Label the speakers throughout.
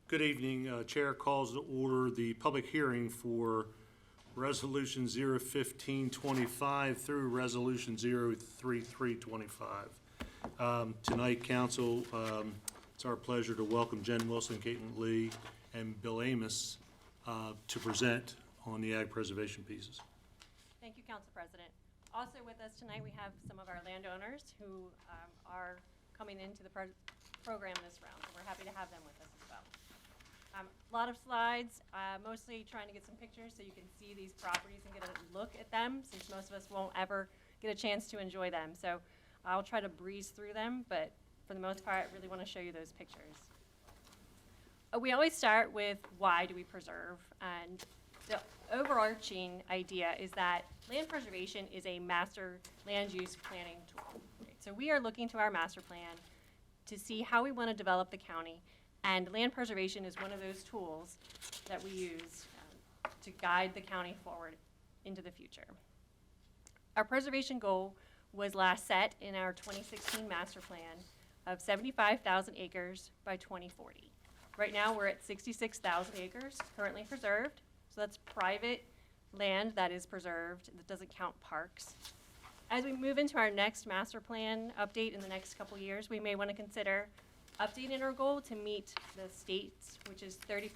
Speaker 1: Good evening. Chair calls to order the public hearing for Resolution 01525 through Resolution 03325. Tonight, Council, it's our pleasure to welcome Jen Wilson, Caitlin Lee, and Bill Amos to present on the ag preservation pieces.
Speaker 2: Thank you, Council President. Also with us tonight, we have some of our landowners who are coming into the program this round, so we're happy to have them with us as well. A lot of slides, mostly trying to get some pictures so you can see these properties and get a look at them, since most of us won't ever get a chance to enjoy them. So I'll try to breeze through them, but for the most part, I really want to show you those pictures. We always start with why do we preserve, and the overarching idea is that land preservation is a master land use planning tool. So we are looking to our master plan to see how we want to develop the county, and land preservation is one of those tools that we use to guide the county forward into the future. Our preservation goal was last set in our 2016 master plan of 75,000 acres by 2040. Right now we're at 66,000 acres currently preserved. So that's private land that is preserved. That doesn't count parks. As we move into our next master plan update in the next couple years, we may want to consider updating our goal to meet the state's, which is 30%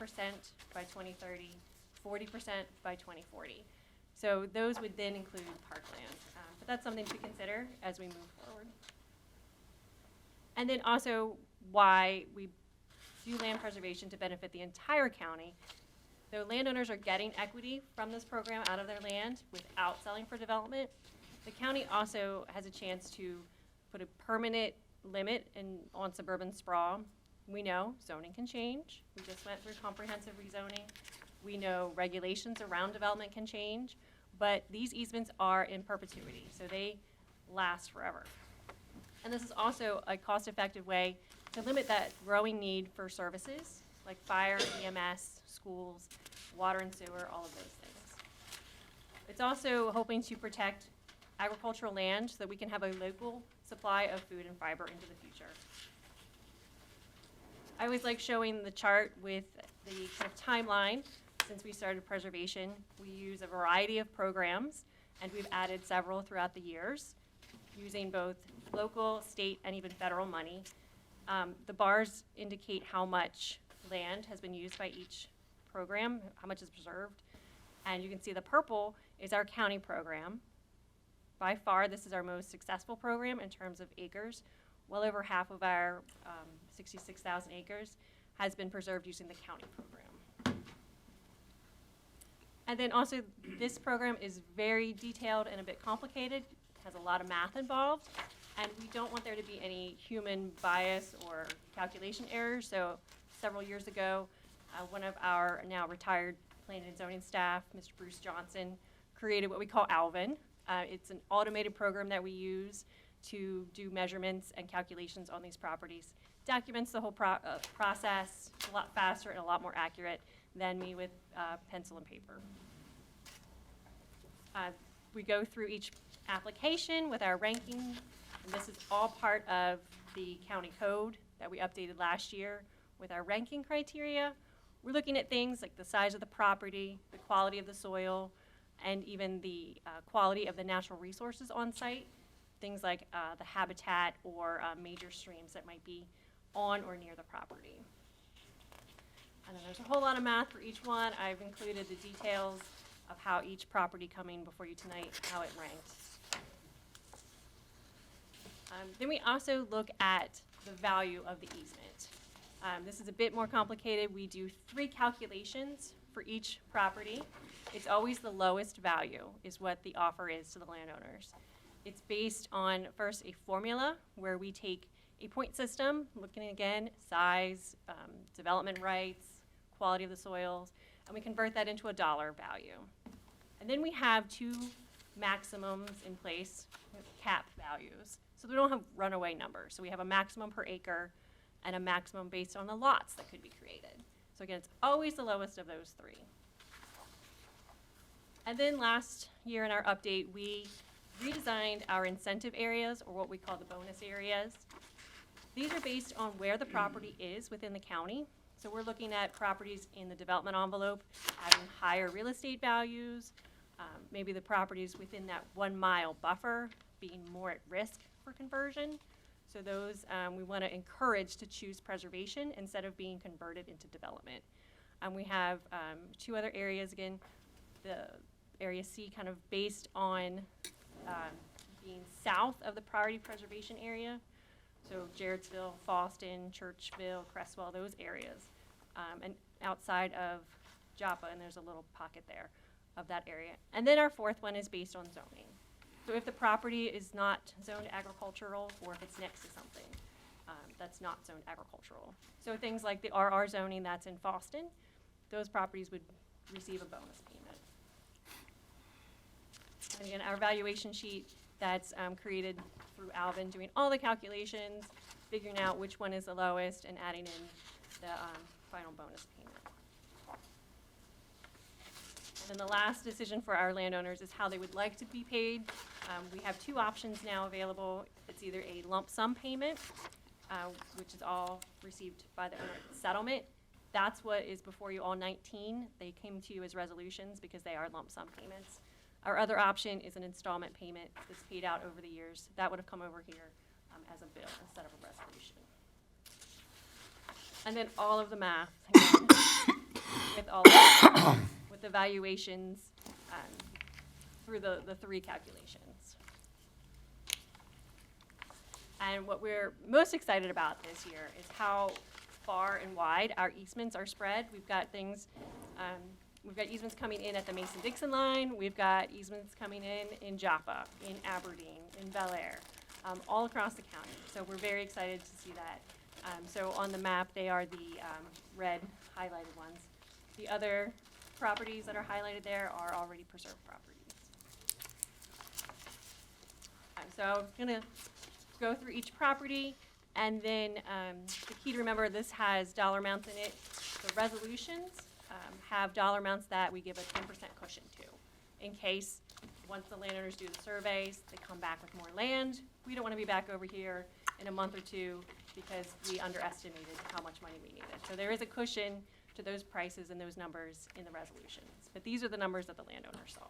Speaker 2: by 2030, 40% by 2040. So those would then include parkland. But that's something to consider as we move forward. And then also why we do land preservation to benefit the entire county. Though landowners are getting equity from this program out of their land without selling for development, the county also has a chance to put a permanent limit on suburban sprawl. We know zoning can change. We just went through comprehensive rezoning. We know regulations around development can change, but these easements are in perpetuity, so they last forever. And this is also a cost-effective way to limit that growing need for services like fire, EMS, schools, water and sewer, all of those things. It's also hoping to protect agricultural land so that we can have a local supply of food and fiber into the future. I always like showing the chart with the kind of timeline. Since we started preservation, we use a variety of programs, and we've added several throughout the years, using both local, state, and even federal money. The bars indicate how much land has been used by each program, how much is preserved. And you can see the purple is our county program. By far, this is our most successful program in terms of acres. Well over half of our 66,000 acres has been preserved using the county program. And then also, this program is very detailed and a bit complicated, has a lot of math involved, and we don't want there to be any human bias or calculation errors. So several years ago, one of our now retired planning and zoning staff, Mr. Bruce Johnson, created what we call Alvin. It's an automated program that we use to do measurements and calculations on these properties. Documents the whole process a lot faster and a lot more accurate than me with pencil and paper. We go through each application with our ranking, and this is all part of the county code that we updated last year with our ranking criteria. We're looking at things like the size of the property, the quality of the soil, and even the quality of the natural resources on site, things like the habitat or major streams that might be on or near the property. And then there's a whole lot of math for each one. I've included the details of how each property coming before you tonight, how it ranked. Then we also look at the value of the easement. This is a bit more complicated. We do 3 calculations for each property. It's always the lowest value is what the offer is to the landowners. It's based on, first, a formula where we take a point system, looking again, size, development rights, quality of the soils, and we convert that into a dollar value. And then we have 2 maximums in place with cap values. So we don't have runaway numbers. So we have a maximum per acre and a maximum based on the lots that could be created. So again, it's always the lowest of those 3. And then last year in our update, we redesigned our incentive areas, or what we call the bonus areas. These are based on where the property is within the county. So we're looking at properties in the development envelope having higher real estate values, maybe the properties within that 1 mile buffer being more at risk for conversion. So those we want to encourage to choose preservation instead of being converted into development. We have 2 other areas, again, the area C kind of based on being south of the priority preservation area. So Jarrettsville, Fallston, Churchville, Crestwell, those areas. And outside of Joppa, and there's a little pocket there of that area. And then our 4th one is based on zoning. So if the property is not zoned agricultural, or if it's next to something that's not zoned agricultural. So things like the RR zoning that's in Fallston, those properties would receive a bonus payment. And again, our valuation sheet that's created through Alvin, doing all the calculations, figuring out which one is the lowest, and adding in the final bonus payment. And then the last decision for our landowners is how they would like to be paid. We have 2 options now available. It's either a lump sum payment, which is all received by the owner at the settlement. That's what is before you all 19. They came to you as resolutions because they are lump sum payments. Our other option is an installment payment that's paid out over the years. That would have come over here as a bill instead of a resolution. And then all of the math, again, with all of with the valuations through the 3 calculations. And what we're most excited about this year is how far and wide our easements are spread. We've got things, we've got easements coming in at the Mason-Dixon line. We've got easements coming in Joppa, in Aberdeen, in Bel Air, all across the county. So we're very excited to see that. So on the map, they are the red highlighted ones. The other properties that are highlighted there are already preserved properties. So I'm going to go through each property, and then the key to remember, this has dollar amounts in it. The resolutions have dollar amounts that we give a 10% cushion to, in case once the landowners do the surveys, they come back with more land. We don't want to be back over here in a month or 2 because we underestimated how much money we needed. So there is a cushion to those prices and those numbers in the resolutions. But these are the numbers that the landowner saw.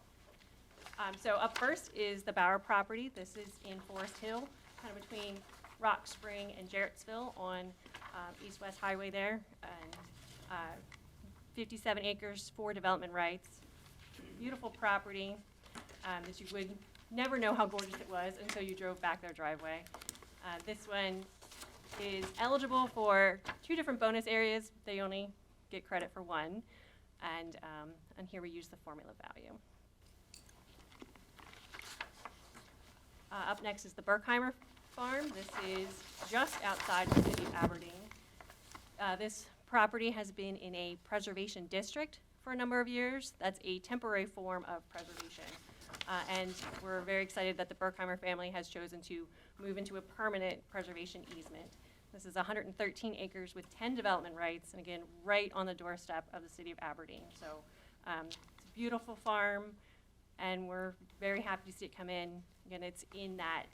Speaker 2: So up first is the Bauer property. This is in Forest Hill, kind of between Rock Spring and Jarrettsville on East-West Highway there. And 57 acres, 4 development rights. Beautiful property that you would never know how gorgeous it was until you drove back their driveway. This one is eligible for 2 different bonus areas. They only get credit for 1. And here we use the formula value. Up next is the Berkheimer farm. This is just outside the city of Aberdeen. This property has been in a preservation district for a number of years. That's a temporary form of preservation. And we're very excited that the Berkheimer family has chosen to move into a permanent preservation easement. This is 113 acres with 10 development rights, and again, right on the doorstep of the city of Aberdeen. So it's a beautiful farm, and we're very happy to see it come in. Again, it's in that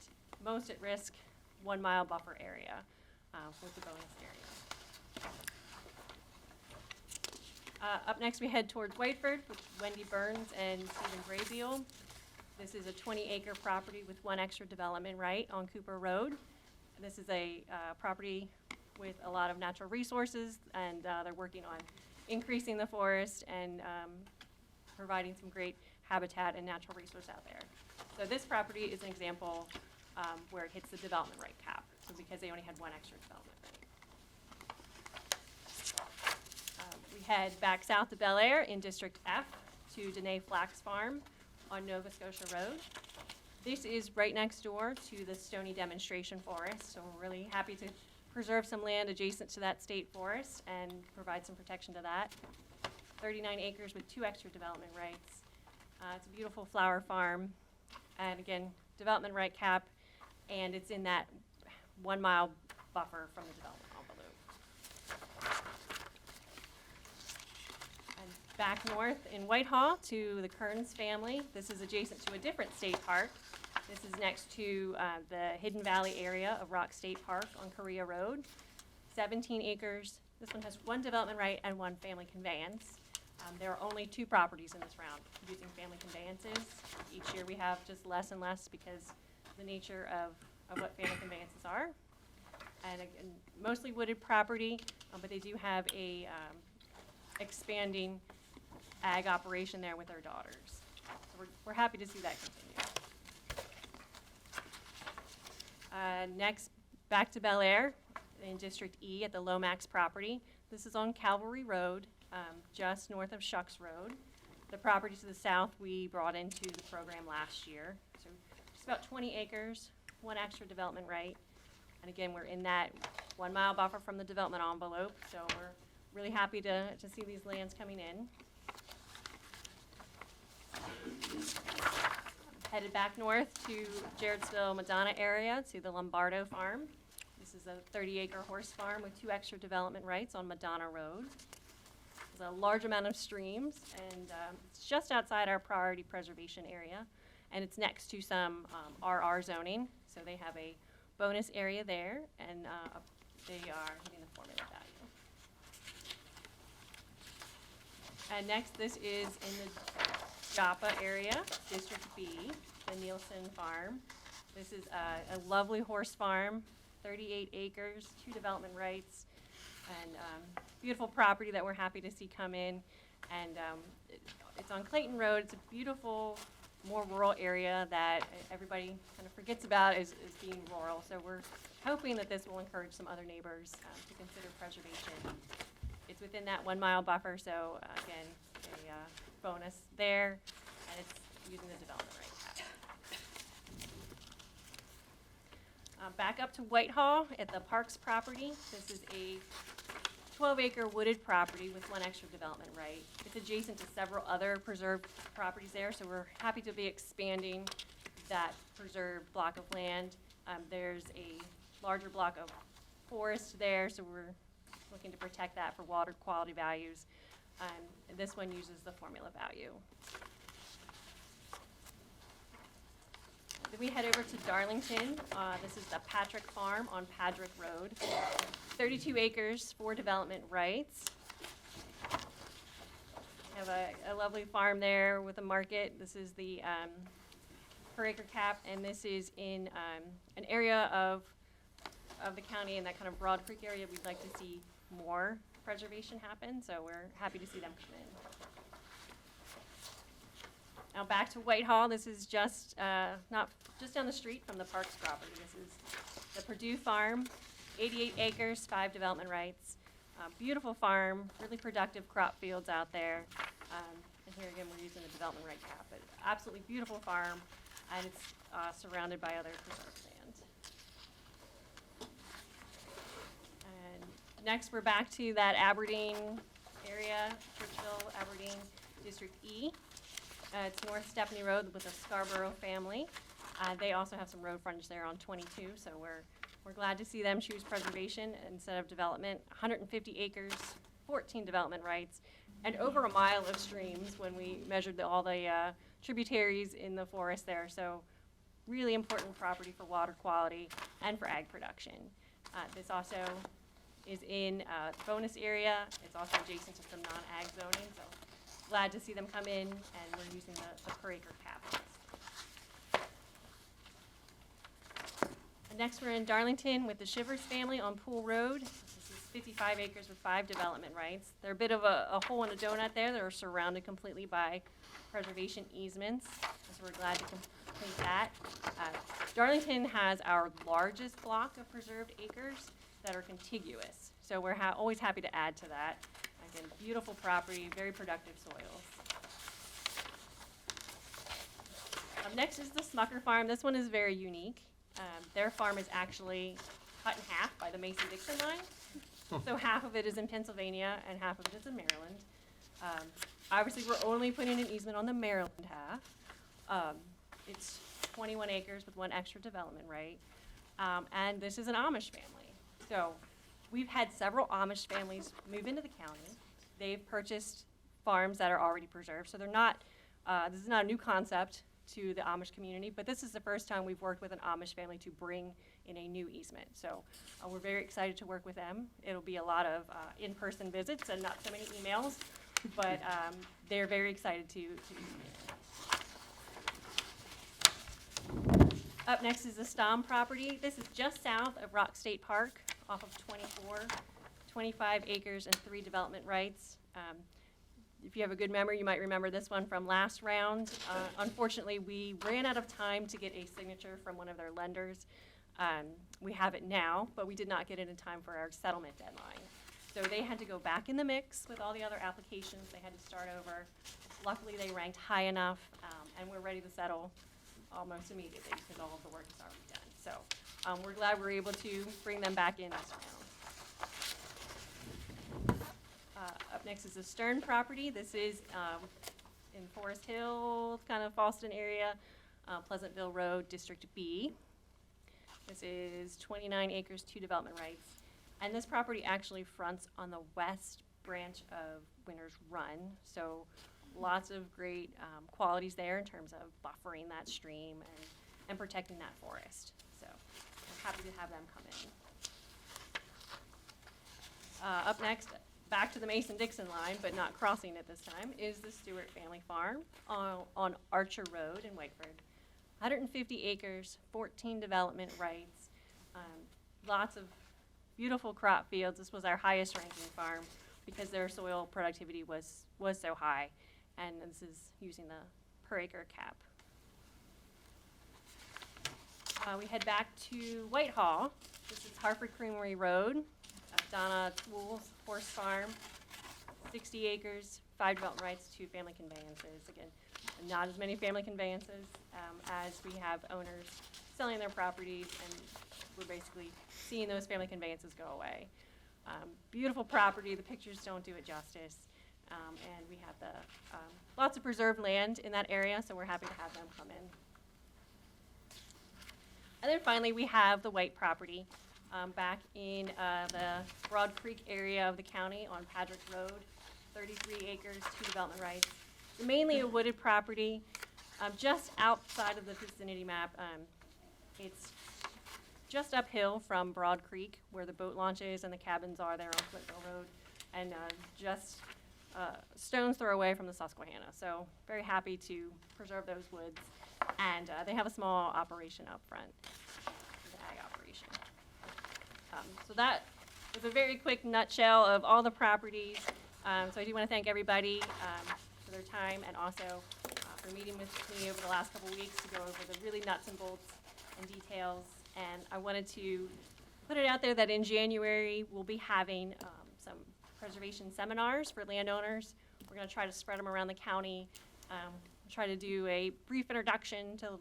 Speaker 2: most at risk 1 mile buffer area with the bonus area. Up next, we head towards Whiteford with Wendy Burns and Stephen Graybeal. This is a 20-acre property with 1 extra development right on Cooper Road. This is a property with a lot of natural resources, and they're working on increasing the forest and providing some great habitat and natural resource out there. So this property is an example where it hits the development right cap, so because they only had 1 extra development right. We head back south to Bel Air in District F to Danae Flax Farm on Nova Scotia Road. This is right next door to the Stony Demonstration Forest, so we're really happy to preserve some land adjacent to that state forest and provide some protection to that. 39 acres with 2 extra development rights. It's a beautiful flower farm, and again, development right cap, and it's in that 1 mile buffer from the development envelope. And back north in Whitehall to the Kearns family. This is adjacent to a different state park. This is next to the Hidden Valley area of Rock State Park on Korea Road. 17 acres. This one has one development right and one family conveyance. There are only 2 properties in this round using family conveyances. Each year we have just less and less because of the nature of what family conveyances are. And again, mostly wooded property, but they do have a expanding ag operation there with their daughters. So we're happy to see that continue. Next, back to Bel Air in District E at the Lomax property. This is on Calvary Road, just north of Shucks Road. The property to the south we brought into the program last year. So just about 20 acres, 1 extra development right. And again, we're in that 1 mile buffer from the development envelope, so we're really happy to see these lands coming in. Headed back north to Jarrettsville, Madonna area to the Lombardo Farm. This is a 30-acre horse farm with 2 extra development rights on Madonna Road. There's a large amount of streams, and it's just outside our priority preservation area, and it's next to some RR zoning, so they have a bonus area there, and they are hitting the formula value. And next, this is in the Joppa area, District B, the Nielsen Farm. This is a lovely horse farm, 38 acres, 2 development rights, and beautiful property that we're happy to see come in. And it's on Clayton Road. It's a beautiful, more rural area that everybody kind of forgets about as being rural. So we're hoping that this will encourage some other neighbors to consider preservation. It's within that 1 mile buffer, so again, a bonus there, and it's using the development right cap. Back up to Whitehall at the Parks property. This is a 12-acre wooded property with 1 extra development right. It's adjacent to several other preserved properties there, so we're happy to be expanding that preserved block of land. There's a larger block of forest there, so we're looking to protect that for water quality values. And this one uses the formula value. Then we head over to Darlington. This is the Patrick Farm on Patrick Road. 32 acres, 4 development rights. We have a lovely farm there with a market. This is the per acre cap, and this is in an area of the county in that kind of Broad Creek area. We'd like to see more preservation happen, so we're happy to see them come in. Now back to Whitehall. This is just not just down the street from the Parks property. This is the Purdue Farm, 88 acres, 5 development rights. Beautiful farm, really productive crop fields out there. And here again, we're using the development right cap. But absolutely beautiful farm, and it's surrounded by other preserved land. And next, we're back to that Aberdeen area, Churchville, Aberdeen, District E. It's North Stepney Road with the Scarborough family. They also have some road frontage there on 22, so we're glad to see them choose preservation instead of development. 150 acres, 14 development rights, and over 1 mile of streams when we measured all the tributaries in the forest there. So really important property for water quality and for ag production. This also is in a bonus area. It's also adjacent to some non-ag zoning, so glad to see them come in, and we're using the per acre cap. And next, we're in Darlington with the Shivers family on Pool Road. This is 55 acres with 5 development rights. They're a bit of a hole in a donut there. They're surrounded completely by preservation easements, so we're glad to complete that. Darlington has our largest block of preserved acres that are contiguous, so we're always happy to add to that. Again, beautiful property, very productive soils. Next is the Smucker Farm. This one is very unique. Their farm is actually cut in half by the Mason-Dixon line. So half of it is in Pennsylvania and half of it is in Maryland. Obviously, we're only putting an easement on the Maryland half. It's 21 acres with 1 extra development right. And this is an Amish family. So we've had several Amish families move into the county. They've purchased farms that are already preserved, so they're not, this is not a new concept to the Amish community, but this is the first time we've worked with an Amish family to bring in a new easement. So we're very excited to work with them. It'll be a lot of in-person visits and not so many emails, but they're very excited to use it. Up next is the Stom property. This is just south of Rock State Park off of 25 acres and 3 development rights. If you have a good memory, you might remember this one from last round. Unfortunately, we ran out of time to get a signature from one of their lenders. We have it now, but we did not get it in time for our settlement deadline. So they had to go back in the mix with all the other applications. They had to start over. Luckily, they ranked high enough, and we're ready to settle almost immediately because all of the work is already done. So we're glad we're able to bring them back in this round. Up next is the Stern property. This is in Forest Hill, kind of Fallston area, Pleasantville Road, District B. This is 29 acres, 2 development rights. And this property actually fronts on the west branch of Winter's Run. So lots of great qualities there in terms of buffering that stream and protecting that forest. So I'm happy to have them come in. Up next, back to the Mason-Dixon line, but not crossing it this time, is the Stewart Family Farm on Archer Road in Whiteford. 150 acres, 14 development rights, lots of beautiful crop fields. This was our highest ranking farm because their soil productivity was so high, and this is using the per acre cap. We head back to Whitehall. This is Harford Creamery Road, Donna Tools Horse Farm, 60 acres, 5 development rights, 2 family conveyances. Again, not as many family conveyances as we have owners selling their properties, and we're basically seeing those family conveyances go away. Beautiful property. The pictures don't do it justice. And we have the lots of preserved land in that area, so we're happy to have them come in. And then finally, we have the White property back in the Broad Creek area of the county on Patrick Road, 33 acres, 2 development rights. Mainly a wooded property, just outside of the vicinity map. It's just uphill from Broad Creek, where the boat launches and the cabins are there on Flintville Road, and just stone's throw away from the Susquehanna. So very happy to preserve those woods. And they have a small operation up front, the ag operation. So that was a very quick nutshell of all the properties. So I do want to thank everybody for their time, and also for meeting with me over the last couple weeks to go over the really nuts and bolts and details. And I wanted to put it out there that in January we'll be having some preservation seminars for landowners. We're going to try to spread them around the county, try to do a brief introduction to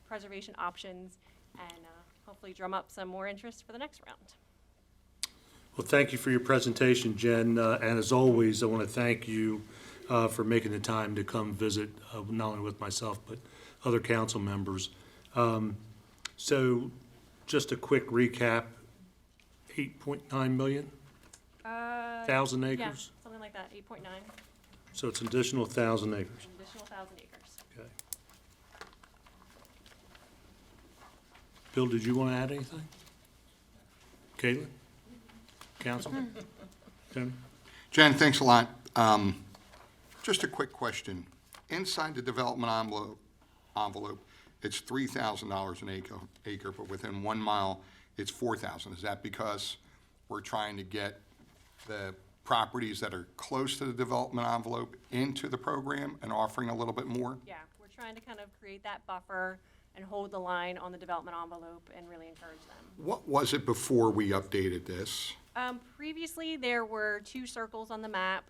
Speaker 2: preservation options, and hopefully drum up some more interest for the next round.
Speaker 1: Well, thank you for your presentation, Jen. And as always, I want to thank you for making the time to come visit, not only with myself, but other council members. So just a quick recap, 8.9 million? 1,000 acres?
Speaker 2: Yeah, something like that, 8.9,
Speaker 1: So it's an additional 1,000 acres.
Speaker 2: an additional 1,000 acres.
Speaker 1: Okay. Bill, did you want to add anything? Caitlin? Council? Tony?
Speaker 3: Jen, thanks a lot. Just a quick question. Inside the development envelope, it's $3,000 an acre, but within 1 mile, it's $4,000. Is that because we're trying to get the properties that are close to the development envelope into the program and offering a little bit more?
Speaker 2: Yeah, we're trying to kind of create that buffer and hold the line on the development envelope and really encourage them.
Speaker 3: What was it before we updated this?
Speaker 2: Previously, there were 2 circles on the map.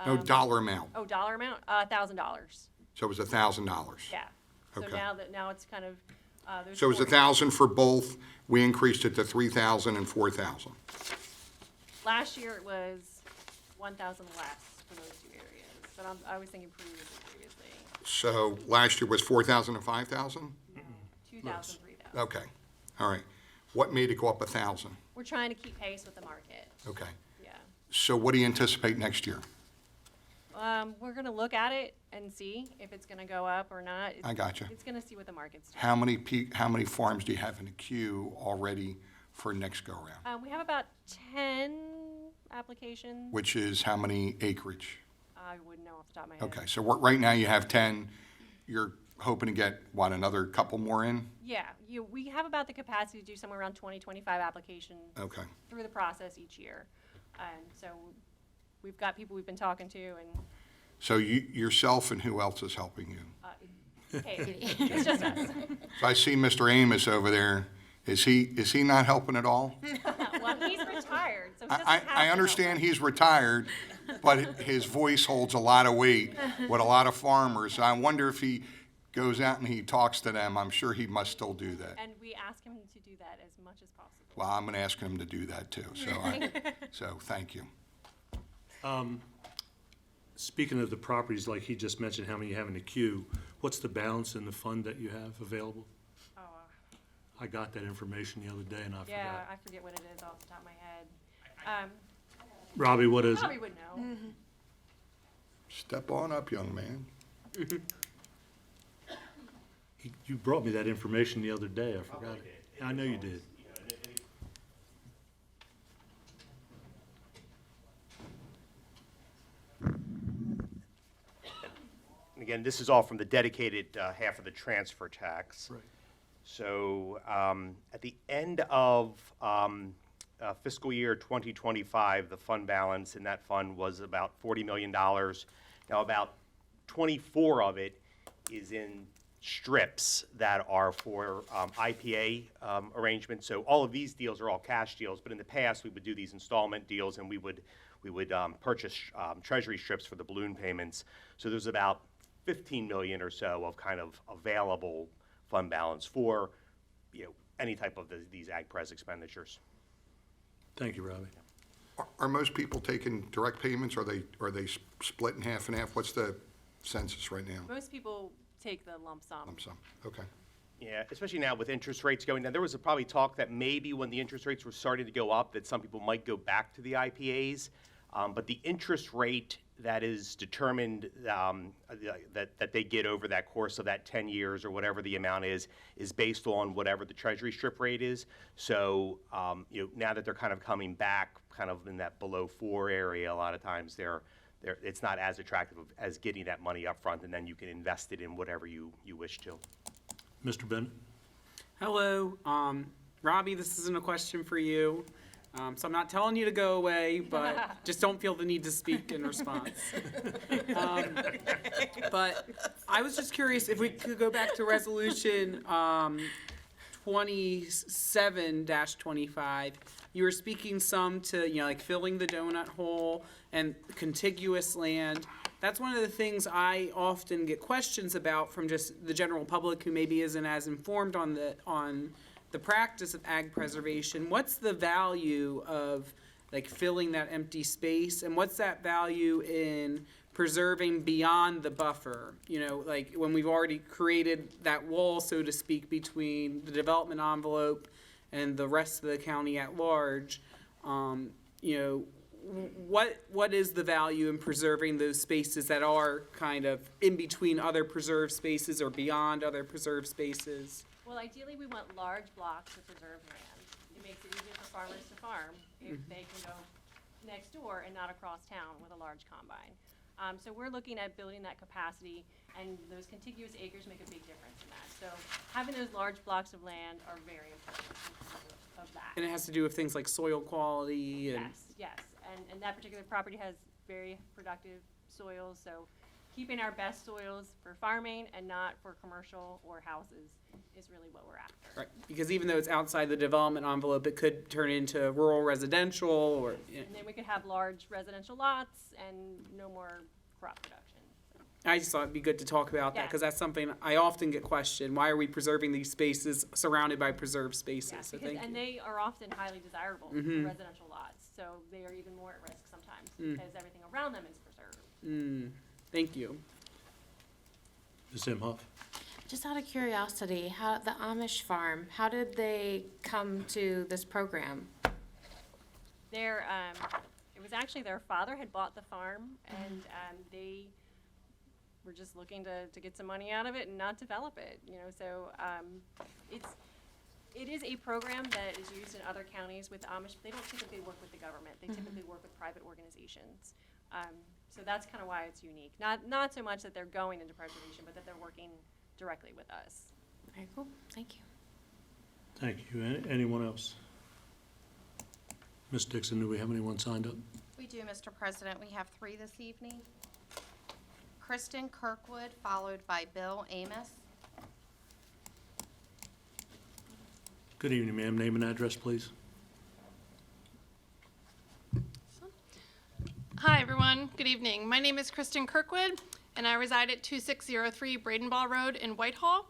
Speaker 3: No dollar amount.
Speaker 2: Oh, dollar amount? $1,000.
Speaker 3: So it was $1,000.
Speaker 2: Yeah. So
Speaker 3: Okay.
Speaker 2: now it's kind of, there's
Speaker 3: So it was
Speaker 2: 4.
Speaker 3: 1,000 for both. We increased it to 3,000 and 4,000.
Speaker 2: Last year it was 1,000 less for those 2 areas, but I was thinking previously.
Speaker 3: So last year was 4,000 and 5,000?
Speaker 2: 2,000, 3,000.
Speaker 3: Okay, all right. What made it go up 1,000?
Speaker 2: We're trying to keep pace with the market,
Speaker 3: Okay.
Speaker 2: yeah.
Speaker 3: So what do you anticipate next year?
Speaker 2: We're gonna look at it and see if it's gonna go up or not.
Speaker 3: I gotcha.
Speaker 2: It's gonna see what the market's doing.
Speaker 3: How many farms do you have in the queue already for next go-around?
Speaker 2: We have about 10 applications.
Speaker 3: Which is how many acreage?
Speaker 2: I wouldn't know off the top of my head.
Speaker 3: Okay, so right now you have 10. You're hoping to get, what, another couple more in?
Speaker 2: Yeah, we have about the capacity to do somewhere around 20, 25 applications
Speaker 3: Okay.
Speaker 2: through the process each year. And so we've got people we've been talking to, and
Speaker 3: So yourself and who else is helping you?
Speaker 2: hey, it's just us.
Speaker 3: So I see Mr. Amos over there. Is he not helping at all?
Speaker 2: Well, he's retired, so he doesn't
Speaker 3: I
Speaker 2: have to help
Speaker 3: understand
Speaker 2: us.
Speaker 3: he's retired, but his voice holds a lot of weight with a lot of farmers. I wonder if he goes out and he talks to them. I'm sure he must still do that.
Speaker 2: And we ask him to do that as much as possible.
Speaker 3: Well, I'm going to ask him to do that too. So thank you.
Speaker 1: Speaking of the properties, like he just mentioned, how many you have in the queue, what's the balance in the fund that you have available?
Speaker 2: Oh,
Speaker 1: I got that information the other day and I
Speaker 2: yeah,
Speaker 1: forgot.
Speaker 2: I forget what it is off the top of my head.
Speaker 1: Robbie, what is it?
Speaker 2: Probably would know.
Speaker 3: Step on up, young man.
Speaker 1: You brought me that information the other day, I forgot it. I know you did.
Speaker 4: Again, this is all from the dedicated half of the transfer tax.
Speaker 1: Right.
Speaker 4: So at the end of fiscal year 2025, the fund balance in that fund was about $40 million. Now, about 24 of it is in strips that are for IPA arrangements. So all of these deals are all cash deals, but in the past, we would do these installment deals, and we would purchase treasury strips for the balloon payments. So there's about 15 million or so of kind of available fund balance for, any type of these ag pres expenditures.
Speaker 1: Thank you, Robbie.
Speaker 3: Are most people taking direct payments? Are they split in half and half? What's the census right now?
Speaker 2: Most people take the lump sum.
Speaker 3: Lump sum. Okay.
Speaker 4: Yeah, especially now with interest rates going down. There was probably talk that maybe when the interest rates were starting to go up, that some people might go back to the IPAs. But the interest rate that is determined that they get over that course of that 10 years or whatever the amount is based on whatever the treasury strip rate is. So now that they're kind of coming back kind of in that below 4 area, a lot of times it's not as attractive as getting that money up front, and then you can invest it in whatever you wish to.
Speaker 1: Mr. Bennett?
Speaker 5: Hello, Robbie, this isn't a question for you. So I'm not telling you to go away, but just don't feel the need to speak in response. But I was just curious if we could go back to resolution 27-25. You were speaking some to, like filling the donut hole and contiguous land. That's one of the things I often get questions about from just the general public who maybe isn't as informed on the practice of ag preservation. What's the value of filling that empty space, and what's that value in preserving beyond the buffer? When we've already created that wall, so to speak, between the development envelope and the rest of the county at large. What is the value in preserving those spaces that are kind of in between other preserved spaces or beyond other preserved spaces?
Speaker 2: Well, ideally, we want large blocks of preserved land. It makes it easier for farmers to farm if they can go next door and not across town with a large combine. So we're looking at building that capacity, and those contiguous acres make a big difference in that. So having those large blocks of land are very important of that.
Speaker 5: And it has to do with things like soil quality and...
Speaker 2: Yes. And that particular property has very productive soils, so keeping our best soils for farming and not for commercial or houses is really what we're after.
Speaker 5: Right, because even though it's outside the development envelope, it could turn into rural residential or...
Speaker 2: And then we could have large residential lots and no more crop production.
Speaker 5: I just thought it'd be good to talk about that,
Speaker 2: Yeah.
Speaker 5: because that's something I often get questioned. Why are we preserving these spaces surrounded by preserved spaces?
Speaker 2: Yeah,
Speaker 5: So
Speaker 2: because,
Speaker 5: thank
Speaker 2: and
Speaker 5: you.
Speaker 2: they are often highly desirable for residential lots, so they are even more at risk sometimes because everything around them is preserved.
Speaker 5: Thank you.
Speaker 1: Ms. Imhoff?
Speaker 6: Just out of curiosity, how the Amish farm, how did they come to this program?
Speaker 2: It was actually their father had bought the farm, and they we're just looking to get some money out of it and not develop it, you know, so, it is a program that is used in other counties with Amish. They don't typically work with the government. They typically work with private organizations. So that's kind of why it's unique. Not so much that they're going into preservation, but that they're working directly with us.
Speaker 6: Very cool, thank you.
Speaker 1: Thank you. Anyone else? Ms. Dixon, do we have anyone signed up?
Speaker 7: We do, Mr. President. We have 3 this evening. Kristen Kirkwood, followed by Bill Amos.
Speaker 1: Good evening, ma'am. Name and address, please.
Speaker 8: Hi, everyone. Good evening. My name is Kristen Kirkwood, and I reside at 2603 Bradenball Road in Whitehall.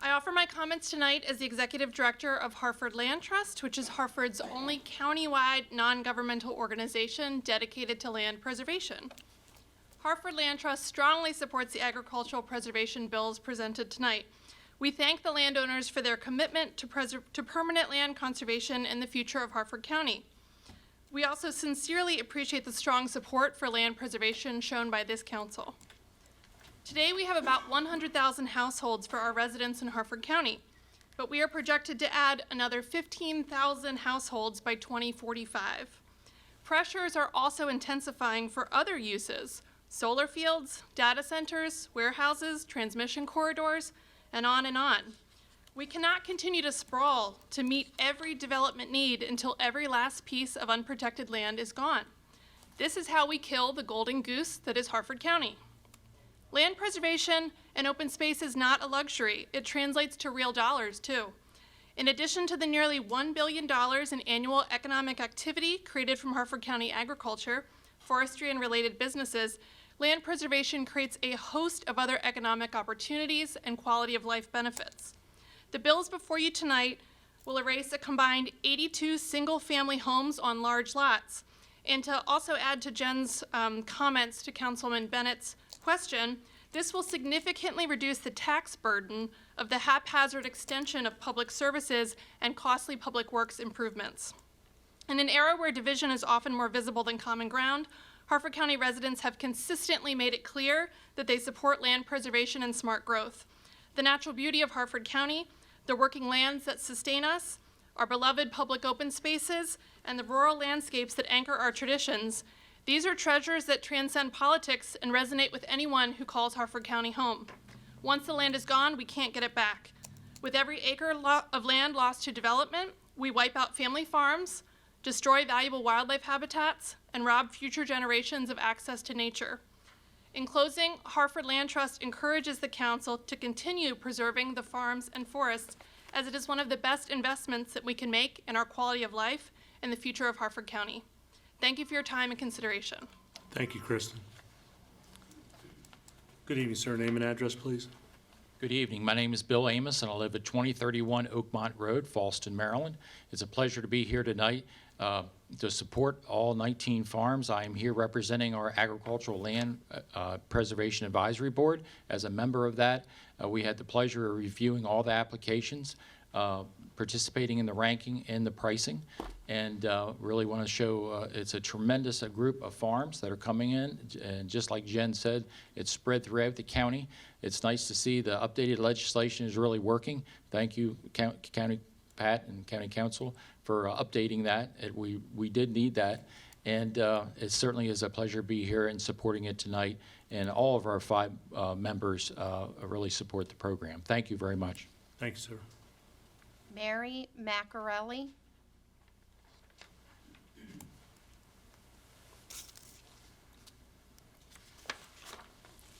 Speaker 8: I offer my comments tonight as the Executive Director of Harford Land Trust, which is Harford's only countywide non-governmental organization dedicated to land preservation. Harford Land Trust strongly supports the agricultural preservation bills presented tonight. We thank the landowners for their commitment to permanent land conservation in the future of Harford County. We also sincerely appreciate the strong support for land preservation shown by this council. Today, we have about 100,000 households for our residents in Harford County, but we are projected to add another 15,000 households by 2045. Pressures are also intensifying for other uses: solar fields, data centers, warehouses, transmission corridors, and on and on. We cannot continue to sprawl to meet every development need until every last piece of unprotected land is gone. This is how we kill the golden goose that is Harford County. Land preservation and open space is not a luxury. It translates to real dollars, too. In addition to the nearly $1 billion in annual economic activity created from Harford County agriculture, forestry, and related businesses, land preservation creates a host of other economic opportunities and quality of life benefits. The bills before you tonight will erase a combined 82 single-family homes on large lots. And to also add to Jen's comments to Councilman Bennett's question, this will significantly reduce the tax burden of the haphazard extension of public services and costly public works improvements. In an era where division is often more visible than common ground, Harford County residents have consistently made it clear that they support land preservation and smart growth. The natural beauty of Harford County, the working lands that sustain us, our beloved public open spaces, and the rural landscapes that anchor our traditions, these are treasures that transcend politics and resonate with anyone who calls Harford County home. Once the land is gone, we can't get it back. With every acre of land lost to development, we wipe out family farms, destroy valuable wildlife habitats, and rob future generations of access to nature. In closing, Harford Land Trust encourages the council to continue preserving the farms and forests, as it is one of the best investments that we can make in our quality of life and the future of Harford County. Thank you for your time and consideration.
Speaker 1: Thank you, Kristen. Good evening, sir. Name and address, please.
Speaker 9: Good evening. My name is Bill Amos, and I live at 2031 Oakmont Road, Fallston, Maryland. It's a pleasure to be here tonight to support all 19 farms. I am here representing our Agricultural Land Preservation Advisory Board. As a member of that, we had the pleasure of reviewing all the applications, participating in the ranking and the pricing, and really want to show it's a tremendous group of farms that are coming in. And just like Jen said, it's spread throughout the county. It's nice to see the updated legislation is really working. Thank you, County Pat and County Council, for updating that. We did need that, and it certainly is a pleasure to be here and supporting it tonight. And all of our 5 members really support the program. Thank you very much.
Speaker 1: Thank you, sir.
Speaker 7: Mary Macarelli.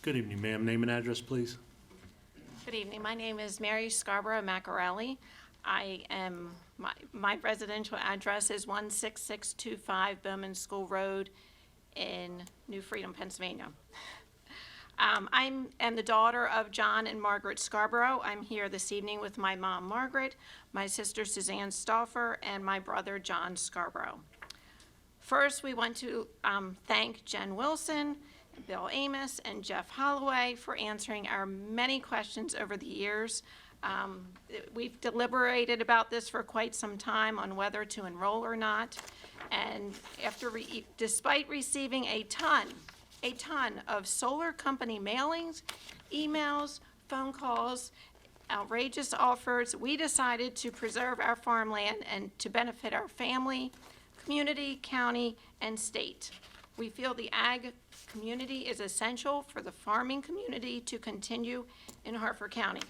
Speaker 1: Good evening, ma'am. Name and address, please.
Speaker 10: Good evening. My name is Mary Scarborough Macarelli. My residential address is 16625 Bowman School Road in New Freedom, Pennsylvania. I am the daughter of John and Margaret Scarborough. I'm here this evening with my mom, Margaret, my sister, Suzanne Stauffer, and my brother, John Scarborough. First, we want to thank Jen Wilson, Bill Amos, and Jeff Holloway for answering our many questions over the years. We've deliberated about this for quite some time on whether to enroll or not, and despite receiving a ton a ton of solar company mailings, emails, phone calls, outrageous offers. We decided to preserve our farmland and to benefit our family, community, county, and state. We feel the ag community is essential for the farming community to continue in Harford County.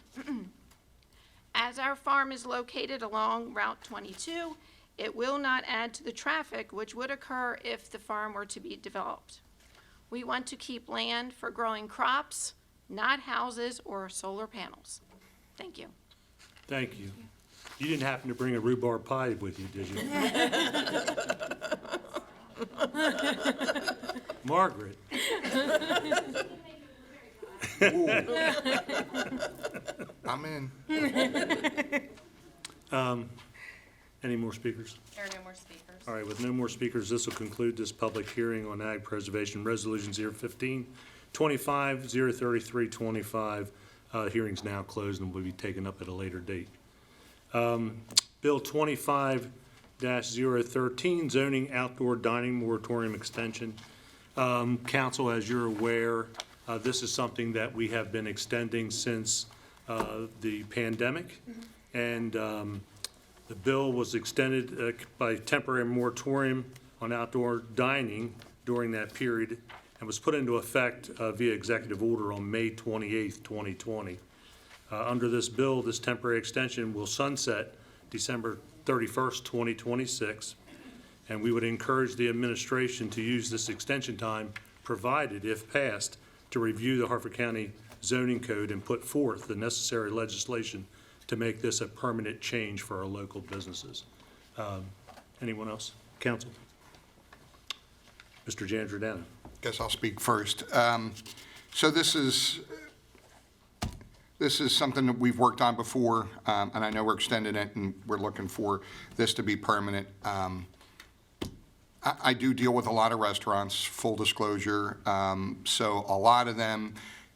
Speaker 10: As our farm is located along Route 22, it will not add to the traffic which would occur if the farm were to be developed. We want to keep land for growing crops, not houses or solar panels. Thank you.
Speaker 1: Thank you. You didn't happen to bring a rhubarb pie with you, did you? Margaret?
Speaker 3: I'm in.
Speaker 1: Any more speakers?
Speaker 7: There are no more speakers.
Speaker 1: All right, with no more speakers, this will conclude this public hearing on Ag Preservation Resolution 015-25, 033-25. Hearing's now closed and will be taken up at a later date. Bill 25-013, zoning outdoor dining moratorium extension. Council, as you're aware, this is something that we have been extending since the pandemic. And the bill was extended by temporary moratorium on outdoor dining during that period and was put into effect via executive order on May 28th, 2020. Under this bill, this temporary extension will sunset December 31st, 2026, and we would encourage the administration to use this extension time, provided, if passed, to review the Harford County zoning code and put forth the necessary legislation to make this a permanent change for our local businesses. Anyone else? Council? Mr. Giangiordano.
Speaker 3: Guess I'll speak first. So this is something that we've worked on before, and I know we're extending it, and we're looking for this to be permanent. I do deal with a lot of restaurants, full disclosure, so a lot of them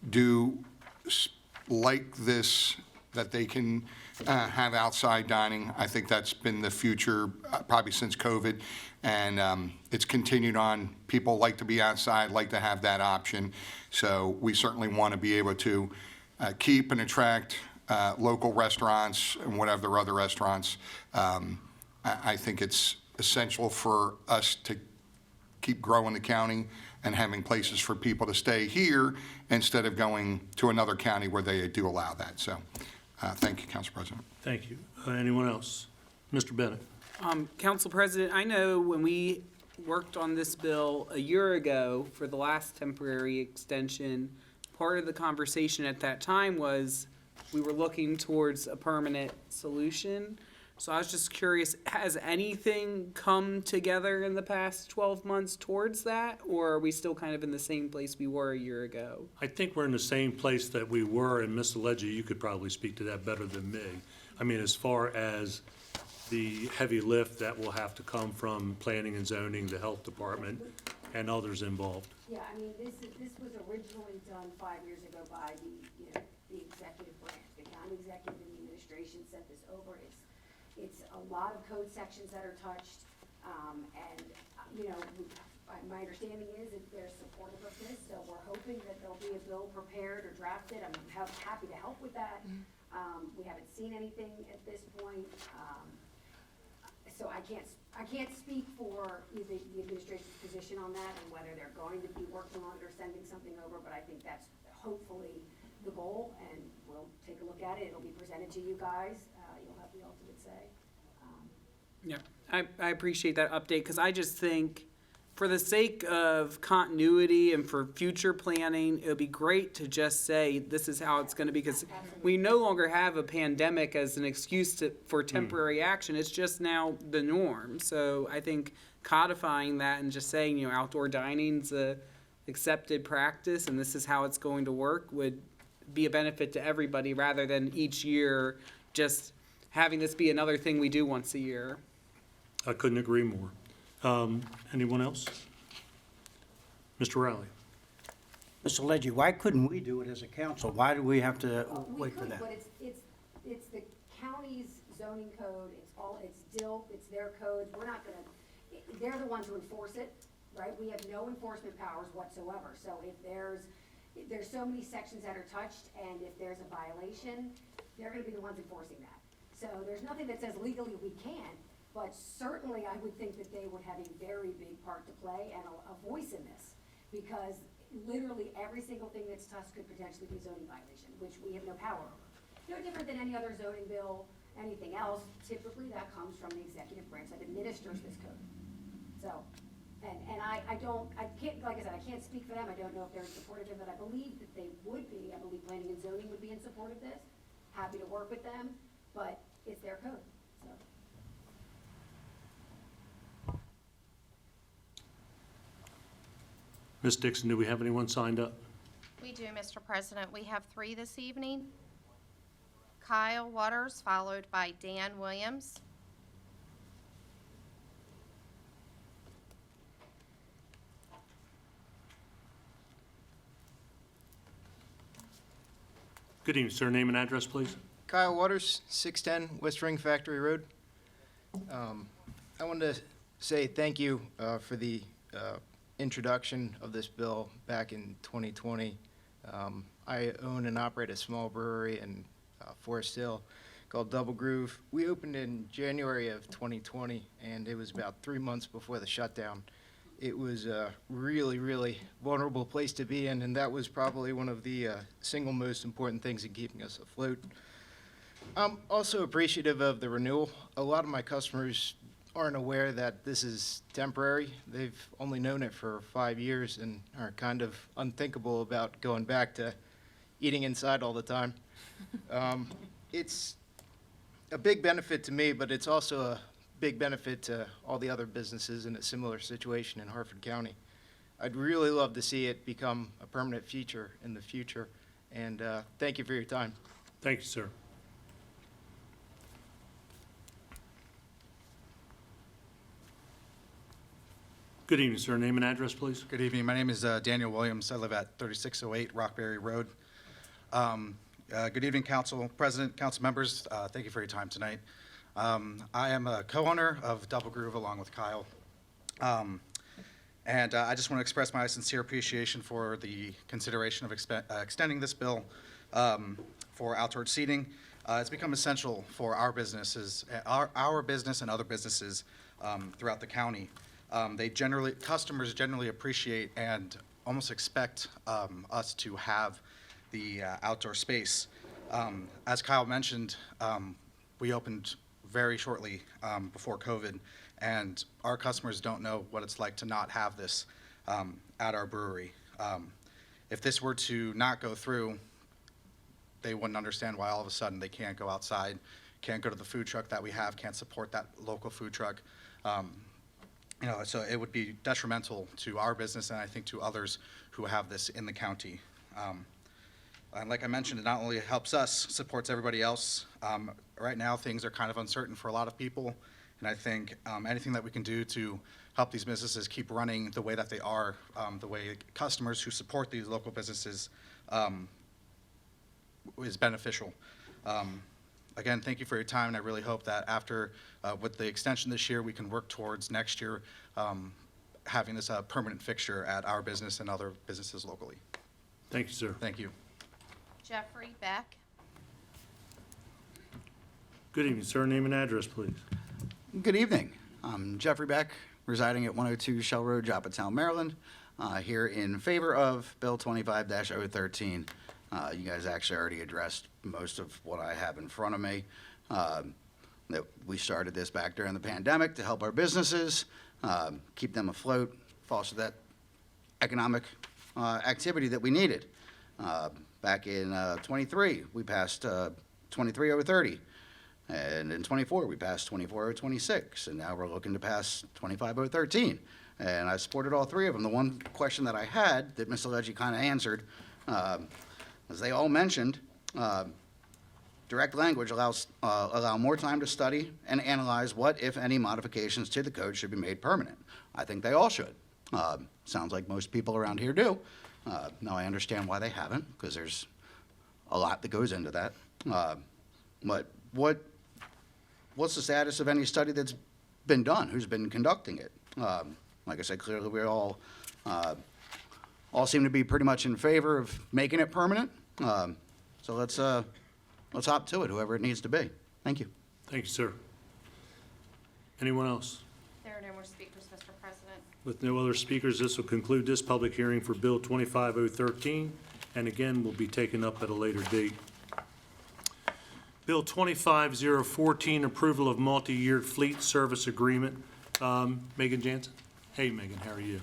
Speaker 3: do like this, that they can have outside dining. I think that's been the future probably since COVID, and it's continued on. People like to be outside, like to have that option, so we certainly want to be able to keep and attract local restaurants and whatever other restaurants. I think it's essential for us to keep growing the county and having places for people to stay here instead of going to another county where they do allow that. So thank you, Council President.
Speaker 1: Thank you. Anyone else? Mr. Bennett.
Speaker 5: Council President, I know when we worked on this bill a year ago for the last temporary extension, part of the conversation at that time was we were looking towards a permanent solution. So I was just curious, has anything come together in the past 12 months towards that, or are we still kind of in the same place we were a year ago?
Speaker 1: I think we're in the same place that we were, and Ms. Legge, you could probably speak to that better than me. I mean, as far as the heavy lift that will have to come from planning and zoning, the health department, and others involved.
Speaker 11: Yeah, I mean, this was originally done 5 years ago by the executive branch. The county executive and the administration sent this over. It's a lot of code sections that are touched, and, my understanding is that they're supportive of this, so we're hoping that there'll be a bill prepared or drafted. I'm happy to help with that. We haven't seen anything at this point, so I can't speak for the administration's position on that and whether they're going to be working on it or sending something over, but I think that's hopefully the goal, and we'll take a look at it. It'll be presented to you guys. You'll have the ultimate say.
Speaker 5: Yeah, I appreciate that update, because I just think for the sake of continuity and for future planning, it would be great to just say this is how it's going to be, because we no longer have a pandemic as an excuse for temporary action. It's just now the norm. So I think codifying that and just saying, outdoor dining's a accepted practice and this is how it's going to work would be a benefit to everybody, rather than each year just having this be another thing we do once a year.
Speaker 1: I couldn't agree more. Anyone else? Mr. Riley.
Speaker 12: Mr. Legge, why couldn't we do it as a council? Why do we have to wait for that?
Speaker 11: But it's the county's zoning code. It's DILT, it's their code. We're not gonna, they're the ones who enforce it. right? We have no enforcement powers whatsoever. So if there's so many sections that are touched, and if there's a violation, they're gonna be the ones enforcing that. So there's nothing that says legally we can't, but certainly I would think that they would have a very big part to play and a voice in this, because literally every single thing that's touched could potentially be a zoning violation, which we have no power over. No different than any other zoning bill, anything else. Typically that comes from the executive branch that administers this code. So, and I can't, like I said, I can't speak for them. I don't know if they're supportive of it. I believe that they would be. I believe planning and zoning would be in support of this. Happy to work with them, but it's their code, so.
Speaker 1: Ms. Dixon, do we have anyone signed up?
Speaker 7: We do, Mr. President. We have 3 this evening. Kyle Waters, followed by Dan Williams.
Speaker 1: Good evening, sir. Name and address, please.
Speaker 13: Kyle Waters, 610 West Ring Factory Road. I wanted to say thank you for the introduction of this bill back in 2020. I own and operate a small brewery in Forest Hill called Double Groove. We opened in January of 2020, and it was about 3 months before the shutdown. It was a really, really vulnerable place to be in, and that was probably one of the single most important things in keeping us afloat. I'm also appreciative of the renewal. A lot of my customers aren't aware that this is temporary. They've only known it for 5 years and are kind of unthinkable about going back to eating inside all the time. It's a big benefit to me, but it's also a big benefit to all the other businesses in a similar situation in Harford County. I'd really love to see it become a permanent feature in the future, and thank you for your time.
Speaker 1: Thank you, sir. Good evening, sir. Name and address, please.
Speaker 14: Good evening. My name is Daniel Williams. I live at 3608 Rockberry Road. Good evening, Council President, Council members. Thank you for your time tonight. I am a co-owner of Double Groove along with Kyle. And I just want to express my sincere appreciation for the consideration of extending this bill for outdoor seating. It's become essential for our businesses, our business and other businesses throughout the county. Customers generally appreciate and almost expect us to have the outdoor space. As Kyle mentioned, we opened very shortly before COVID, and our customers don't know what it's like to not have this at our brewery. If this were to not go through, they wouldn't understand why all of a sudden they can't go outside, can't go to the food truck that we have, can't support that local food truck. So it would be detrimental to our business and I think to others who have this in the county. And like I mentioned, it not only helps us, supports everybody else. Right now, things are kind of uncertain for a lot of people, and I think anything that we can do to help these businesses keep running the way that they are, the way customers who support these local businesses is beneficial. Again, thank you for your time, and I really hope that after, with the extension this year, we can work towards next year having this a permanent fixture at our business and other businesses locally.
Speaker 1: Thank you, sir.
Speaker 14: Thank you.
Speaker 7: Jeffrey Beck.
Speaker 1: Good evening, sir. Name and address, please.
Speaker 15: Good evening. I'm Jeffrey Beck, residing at 102 Shell Road, Joppatown, Maryland, here in favor of Bill 25-013. You guys actually already addressed most of what I have in front of me. That we started this back during the pandemic to help our businesses, keep them afloat, foster that economic activity that we needed. Back in 23, we passed 23-030. And in 24, we passed 24-026. And now we're looking to pass 25-013. And I supported all three of them. The one question that I had that Mr. Legge kind of answered, as they all mentioned, direct language allow more time to study and analyze what, if any, modifications to the code should be made permanent. I think they all should. Sounds like most people around here do. Now I understand why they haven't, because there's a lot that goes into that. But what's the status of any study that's been done? Who's been conducting it? Like I said, clearly we all seem to be pretty much in favor of making it permanent. So let's hop to it, whoever it needs to be. Thank you.
Speaker 1: Thank you, sir. Anyone else?
Speaker 7: There are no more speakers, Mr. President.
Speaker 1: With no other speakers, this will conclude this public hearing for Bill 25013, and again, will be taken up at a later date. Bill 25014, approval of multi-year fleet service agreement. Megan Jansen? Hey, Megan, how are you?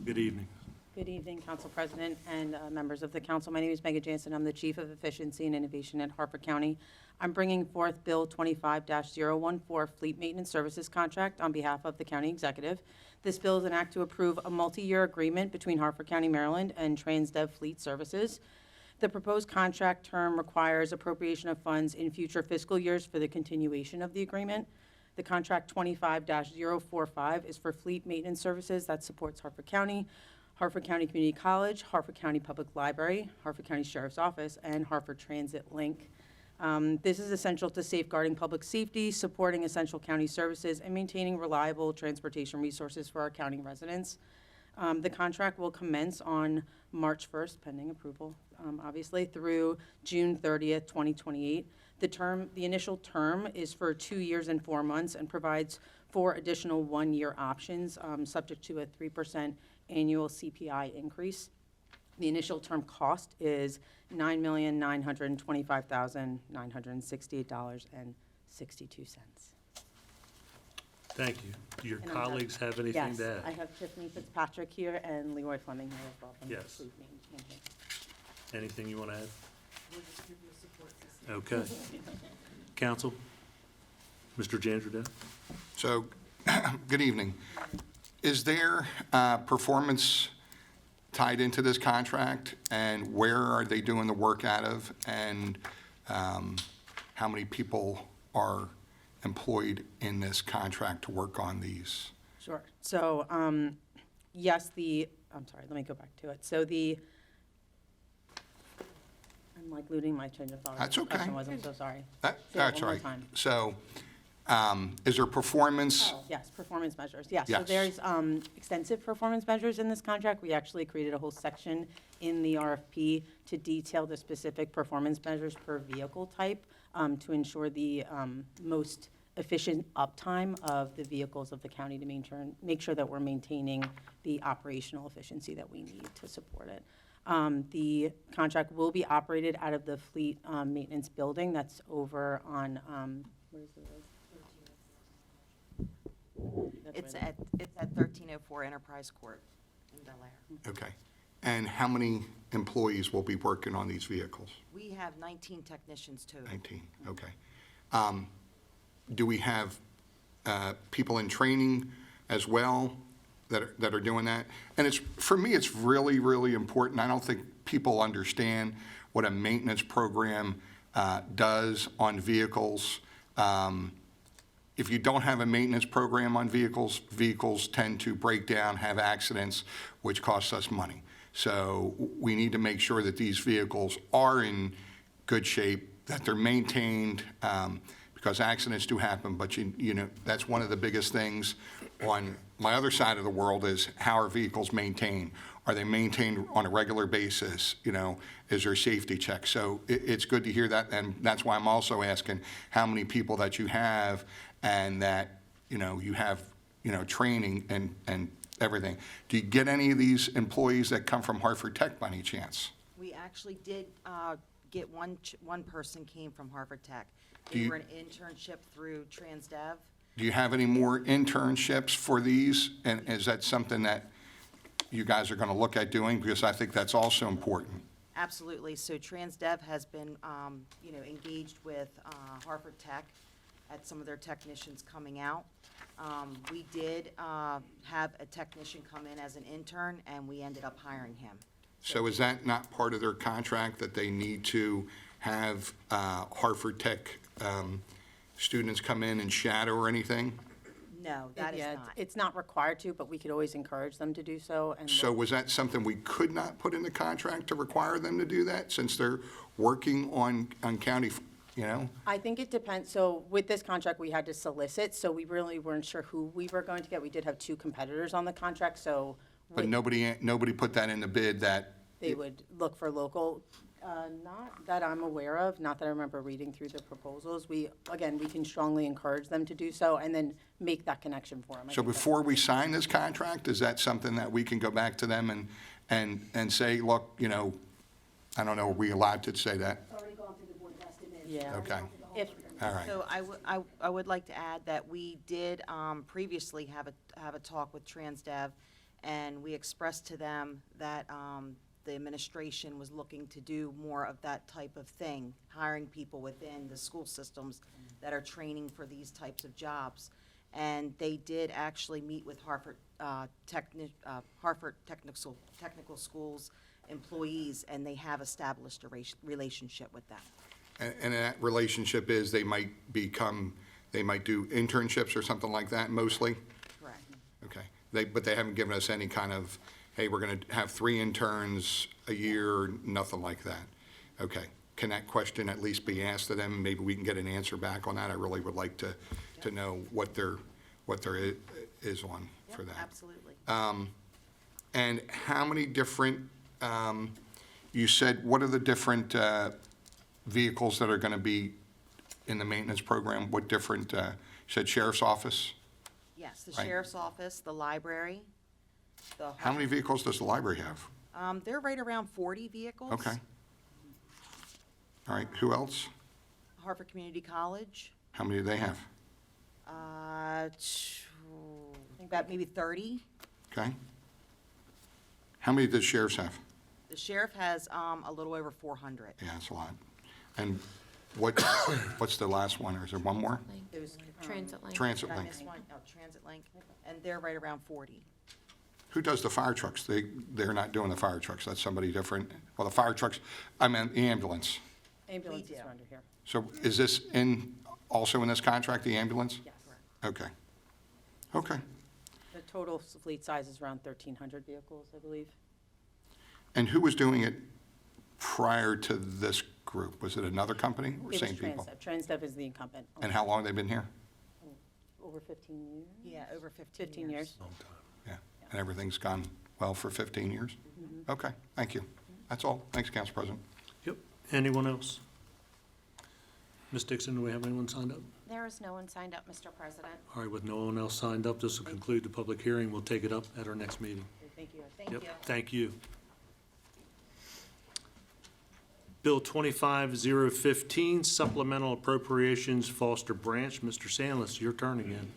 Speaker 1: Good evening.
Speaker 16: Good evening, Council President and members of the council. My name is Megan Jansen. I'm the Chief of Efficiency and Innovation at Harford County. I'm bringing forth Bill 25-014 Fleet Maintenance Services Contract on behalf of the County Executive. This bill is an act to approve a multi-year agreement between Harford County, Maryland and TransDev Fleet Services. The proposed contract term requires appropriation of funds in future fiscal years for the continuation of the agreement. The contract 25-045 is for fleet maintenance services that supports Harford County, Harford County Community College, Harford County Public Library, Harford County Sheriff's Office, and Harford Transit Link. This is essential to safeguarding public safety, supporting essential county services, and maintaining reliable transportation resources for our county residents. The contract will commence on March 1st, pending approval, obviously, through June 30th, 2028. The initial term is for 2 years and 4 months and provides 4 additional one-year options, subject to a 3% annual CPI increase. The initial term cost is $9,925,968.62.
Speaker 1: Thank you. Do your
Speaker 16: And I
Speaker 1: colleagues have anything to add?
Speaker 16: Yes, I have Tiffany Fitzpatrick here and Leroy Fleming here as well from the
Speaker 1: Yes.
Speaker 16: Fleet Maintenance Management.
Speaker 1: Anything you want to add? Okay. Council? Mr. Janserdown?
Speaker 3: So, good evening. Is there performance tied into this contract, and where are they doing the work out of, and how many people are employed in this contract to work on these?
Speaker 16: Sure. So, yes, I'm sorry, let me go back to it. So I'm like losing my train of thought.
Speaker 3: That's
Speaker 16: What the question
Speaker 3: okay.
Speaker 16: was, I'm so sorry.
Speaker 3: That's
Speaker 16: Say it one
Speaker 3: all
Speaker 16: more
Speaker 3: right.
Speaker 16: time.
Speaker 3: So, is there performance?
Speaker 16: Oh, yes, performance measures, yes. So
Speaker 3: Yes.
Speaker 16: there's extensive performance measures in this contract. We actually created a whole section in the RFP to detail the specific performance measures per vehicle type to ensure the most efficient uptime of the vehicles of the county to make sure that we're maintaining the operational efficiency that we need to support it. The contract will be operated out of the fleet maintenance building that's over on, where is the road?
Speaker 17: It's at 1304 Enterprise Court in Bel Air.
Speaker 3: Okay. And how many employees will be working on these vehicles?
Speaker 17: We have 19 technicians total.
Speaker 3: 19, okay. Do we have people in training as well that are doing that? And for me, it's really, really important. I don't think people understand what a maintenance program does on vehicles. If you don't have a maintenance program on vehicles, vehicles tend to break down, have accidents, which costs us money. So we need to make sure that these vehicles are in good shape, that they're maintained, because accidents do happen, but you know, that's one of the biggest things on my other side of the world is how are vehicles maintained? Are they maintained on a regular basis? You know, is there safety checks? So it's good to hear that, and that's why I'm also asking how many people that you have and that, you know, you have, you know, training and everything. Do you get any of these employees that come from Harford Tech by any chance?
Speaker 17: We actually did get one person came from Harvard Tech.
Speaker 3: Do
Speaker 17: They
Speaker 3: you-
Speaker 17: were an internship through TransDev.
Speaker 3: Do you have any more internships for these? And is that something that you guys are going to look at doing? Because I think that's also important.
Speaker 17: Absolutely. So TransDev has been, engaged with Harvard Tech at some of their technicians coming out. We did have a technician come in as an intern, and we ended up hiring him.
Speaker 3: So is that not part of their contract, that they need to have Harford Tech students come in and shadow or anything?
Speaker 17: No, that is
Speaker 16: Yeah,
Speaker 17: not.
Speaker 16: it's not required to, but we could always encourage them to do so. And
Speaker 3: So was that something we could not put in the contract to require them to do that, since they're working on county, you know?
Speaker 16: I think it depends. So with this contract, we had to solicit, so we really weren't sure who we were going to get. We did have 2 competitors on the contract, so
Speaker 3: But nobody put that in the bid that,
Speaker 16: they would look for local, not that I'm aware of, not that I remember reading through the proposals. Again, we can strongly encourage them to do so and then make that connection for them.
Speaker 3: so before we sign this contract, is that something that we can go back to them and say, look, you know, I don't know, are we allowed to say that?
Speaker 11: It's already gone through the board of estimates.
Speaker 16: Yeah.
Speaker 3: Okay.
Speaker 16: If,
Speaker 3: All right.
Speaker 17: So I would like to add that we did previously have a talk with TransDev, and we expressed to them that the administration was looking to do more of that type of thing, hiring people within the school systems that are training for these types of jobs. And they did actually meet with Harford Technical Schools employees, and they have established a relationship with them.
Speaker 3: And that relationship is they might do internships or something like that mostly?
Speaker 17: Correct.
Speaker 3: Okay. But they haven't given us any kind of, hey, we're going to have 3 interns a year, nothing like that? Okay. Can that question at least be asked of them? Maybe we can get an answer back on that. I really would like to know what there is on for that.
Speaker 17: Absolutely.
Speaker 3: And how many different, you said, what are the different vehicles that are going to be in the maintenance program? What different, you said sheriff's office?
Speaker 17: Yes, the
Speaker 3: Right.
Speaker 17: sheriff's office, the library, the.
Speaker 3: How many vehicles does the library have?
Speaker 17: They're right around 40 vehicles.
Speaker 3: Okay. All right, who else?
Speaker 17: Harford Community College,
Speaker 3: How many do they have?
Speaker 17: I think about maybe 30.
Speaker 3: Okay. How many does sheriffs have?
Speaker 17: The sheriff has a little over 400.
Speaker 3: Yeah, that's a lot. And what's the last one, or is there one more?
Speaker 17: There's
Speaker 6: Transit link.
Speaker 3: Transit
Speaker 17: Did I
Speaker 3: link.
Speaker 17: miss one? Oh, Transit Link, and they're right around 40.
Speaker 3: Who does the fire trucks? They're not doing the fire trucks, that's somebody different. Well, the fire trucks, I mean, the ambulance.
Speaker 16: ambulances
Speaker 17: We do.
Speaker 16: are under here.
Speaker 3: So is this also in this contract, the ambulance?
Speaker 16: Yes.
Speaker 3: Okay. Okay.
Speaker 16: The total fleet size is around 1,300 vehicles, I believe.
Speaker 3: And who was doing it prior to this group? Was it another company or
Speaker 16: It was
Speaker 3: same people?
Speaker 16: Transdev. Transdev is the incumbent.
Speaker 3: And how long have they been here?
Speaker 16: Over 15 years?
Speaker 17: Yeah, over
Speaker 16: 15 years.
Speaker 3: Yeah, and everything's gone well for 15 years?
Speaker 16: Mm-hmm.
Speaker 3: Okay, thank you. That's all. Thanks, Council President.
Speaker 1: Yep. Anyone else? Ms. Dixon, do we have anyone signed up?
Speaker 7: There is no one signed up, Mr. President.
Speaker 1: All right, with no one else signed up, this will conclude the public hearing. We'll take it up at our next meeting.
Speaker 16: Thank you.
Speaker 7: Thank
Speaker 1: Yep,
Speaker 7: you.
Speaker 1: thank you. Bill 25015, supplemental appropriations, Foster Branch. Mr. Sandless, your turn again.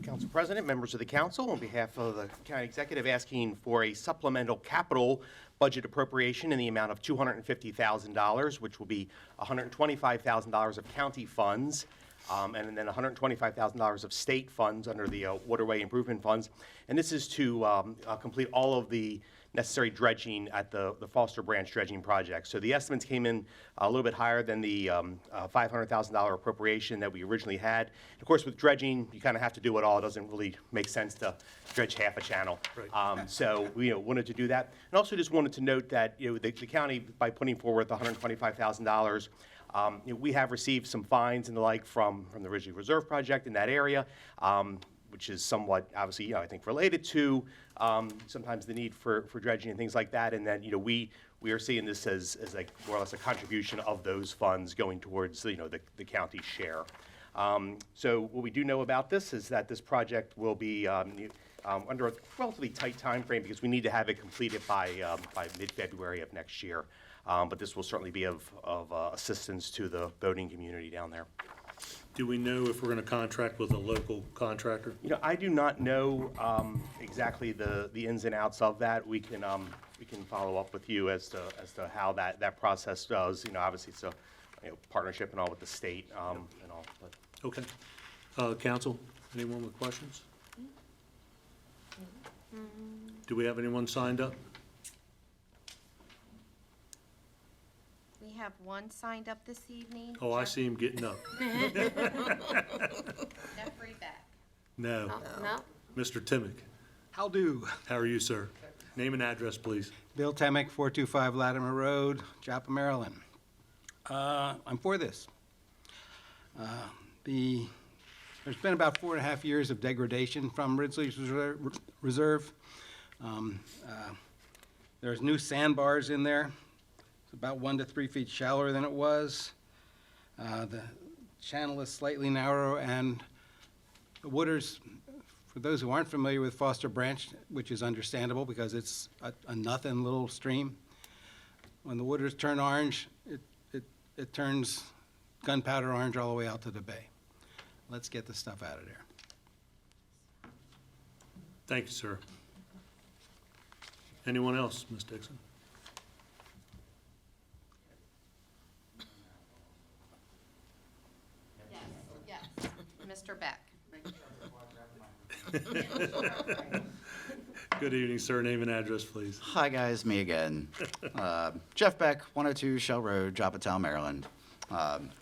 Speaker 4: Council President, members of the council, on behalf of the county executive, asking for a supplemental capital budget appropriation in the amount of $250,000, which will be $125,000 of county funds, and then $125,000 of state funds under the waterway improvement funds. And this is to complete all of the necessary dredging at the Foster Branch dredging project. So the estimates came in a little bit higher than the $500,000 appropriation that we originally had. And of course, with dredging, you kind of have to do it all. It doesn't really make sense to dredge half a channel.
Speaker 1: Right.
Speaker 4: So we wanted to do that. And also just wanted to note that the county, by putting forward the $125,000, we have received some fines and the like from the Ridgely Reserve Project in that area, which is somewhat, obviously, I think related to sometimes the need for dredging and things like that. And then, we are seeing this as like more or less a contribution of those funds going towards, the county share. So what we do know about this is that this project will be under a relatively tight time frame because we need to have it completed by mid-February of next year. But this will certainly be of assistance to the boating community down there.
Speaker 1: Do we know if we're going to contract with a local contractor?
Speaker 4: I do not know exactly the ins and outs of that. We can follow up with you as to how that process does. Obviously it's a partnership and all with the state and all. But.
Speaker 1: Okay. Council, anyone with questions? Do we have anyone signed up?
Speaker 7: We have one signed up this evening.
Speaker 1: Oh, I see him getting up.
Speaker 7: Jeffrey Beck.
Speaker 1: No.
Speaker 6: No?
Speaker 1: Mr. Timick,
Speaker 18: How do?
Speaker 1: how are you, sir? Name and address, please.
Speaker 18: Bill Temick, 425 Latimer Road, Joppa, Maryland. I'm for this. There's been about 4.5 years of degradation from Ridgely's Reserve. There's new sandbars in there. It's about 1 to 3 feet shallower than it was. The channel is slightly narrow, and the waters, for those who aren't familiar with Foster Branch, which is understandable because it's a nothing little stream, when the waters turn orange, it turns gunpowder orange all the way out to the bay. Let's get the stuff out of there.
Speaker 1: Thank you, sir. Anyone else, Ms. Dixon?
Speaker 7: Yes. Mr. Beck.
Speaker 1: Good evening, sir. Name and address, please.
Speaker 15: Hi, guys, me again. Jeff Beck, 102 Shell Road, Joppatown, Maryland.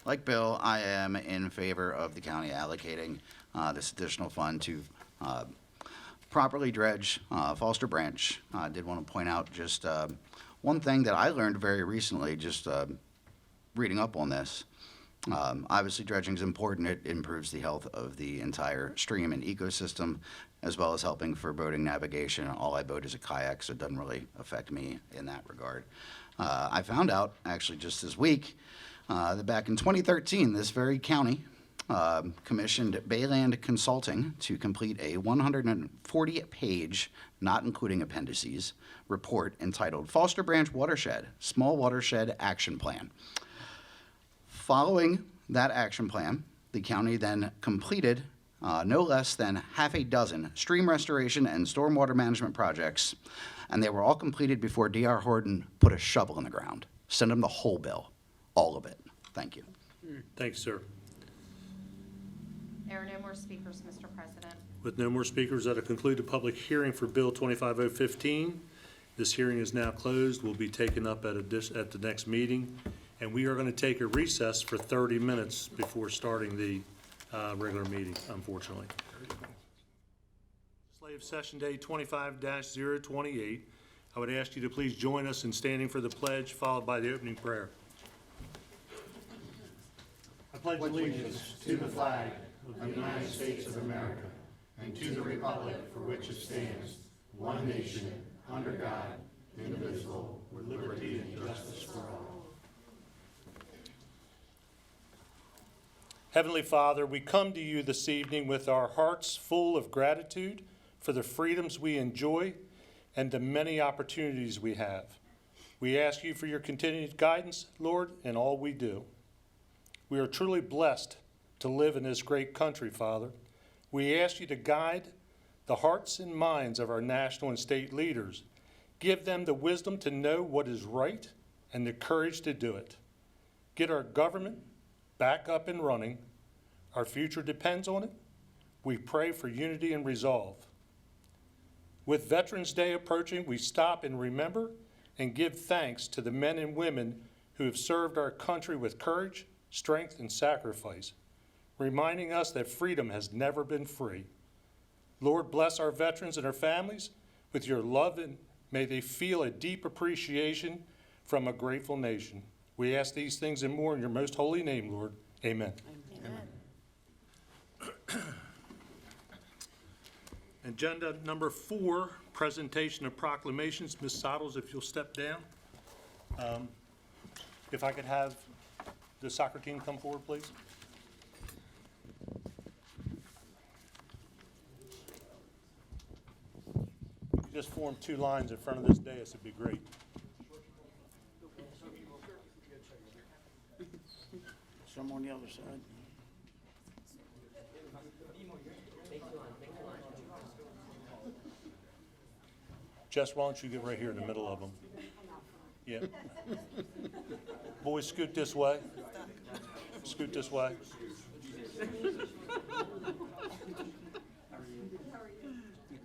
Speaker 15: Like Bill, I am in favor of the county allocating this additional fund to properly dredge Foster Branch. I did want to point out just one thing that I learned very recently, just reading up on this. Obviously, dredging is important. It improves the health of the entire stream and ecosystem, as well as helping for boating navigation. All I boat is a kayak, so it doesn't really affect me in that regard. I found out, actually, just this week, that back in 2013, this very county commissioned Bayland Consulting to complete a 140-page, not including appendices, report entitled Foster Branch Watershed, Small Watershed Action Plan. Following that action plan, the county then completed no less than half a dozen stream restoration and stormwater management projects, and they were all completed before D.R. Horton put a shovel in the ground. Send them the whole bill, all of it. Thank you.
Speaker 1: Thanks, sir.
Speaker 7: There are no more speakers, Mr. President.
Speaker 1: With no more speakers, that'll conclude the public hearing for Bill 25015. This hearing is now closed. Will be taken up at the next meeting, and we are going to take a recess for 30 minutes before starting the regular meeting, unfortunately. Slave Session Day 25-028. I would ask you to please join us in standing for the pledge, followed by the opening prayer. I pledge allegiance to the flag of the United States of America and to the republic for which it stands, one nation, under God, indivisible, with liberty and justice for all. Heavenly Father, we come to you this evening with our hearts full of gratitude for the freedoms we enjoy and the many opportunities we have. We ask you for your continued guidance, Lord, in all we do. We are truly blessed to live in this great country, Father. We ask you to guide the hearts and minds of our national and state leaders. Give them the wisdom to know what is right and the courage to do it. Get our government back up and running. Our future depends on it. We pray for unity and resolve. With Veterans Day approaching, we stop and remember and give thanks to the men and women who have served our country with courage, strength, and sacrifice, reminding us that freedom has never been free. Lord, bless our veterans and their families with your love, and may they feel a deep appreciation from a grateful nation. We ask these things and more in your most holy name, Lord. Amen. Agenda number 4, presentation of proclamations. Ms. Sottles, if you'll step down. If I could have the soccer team come forward, please. Just form 2 lines in front of this dais, it'd be great.
Speaker 12: Some on the other side.
Speaker 1: Jess, why don't you get right here in the middle of them? Yeah. Boys, scoot this way. Scoot this way.
Speaker 12: You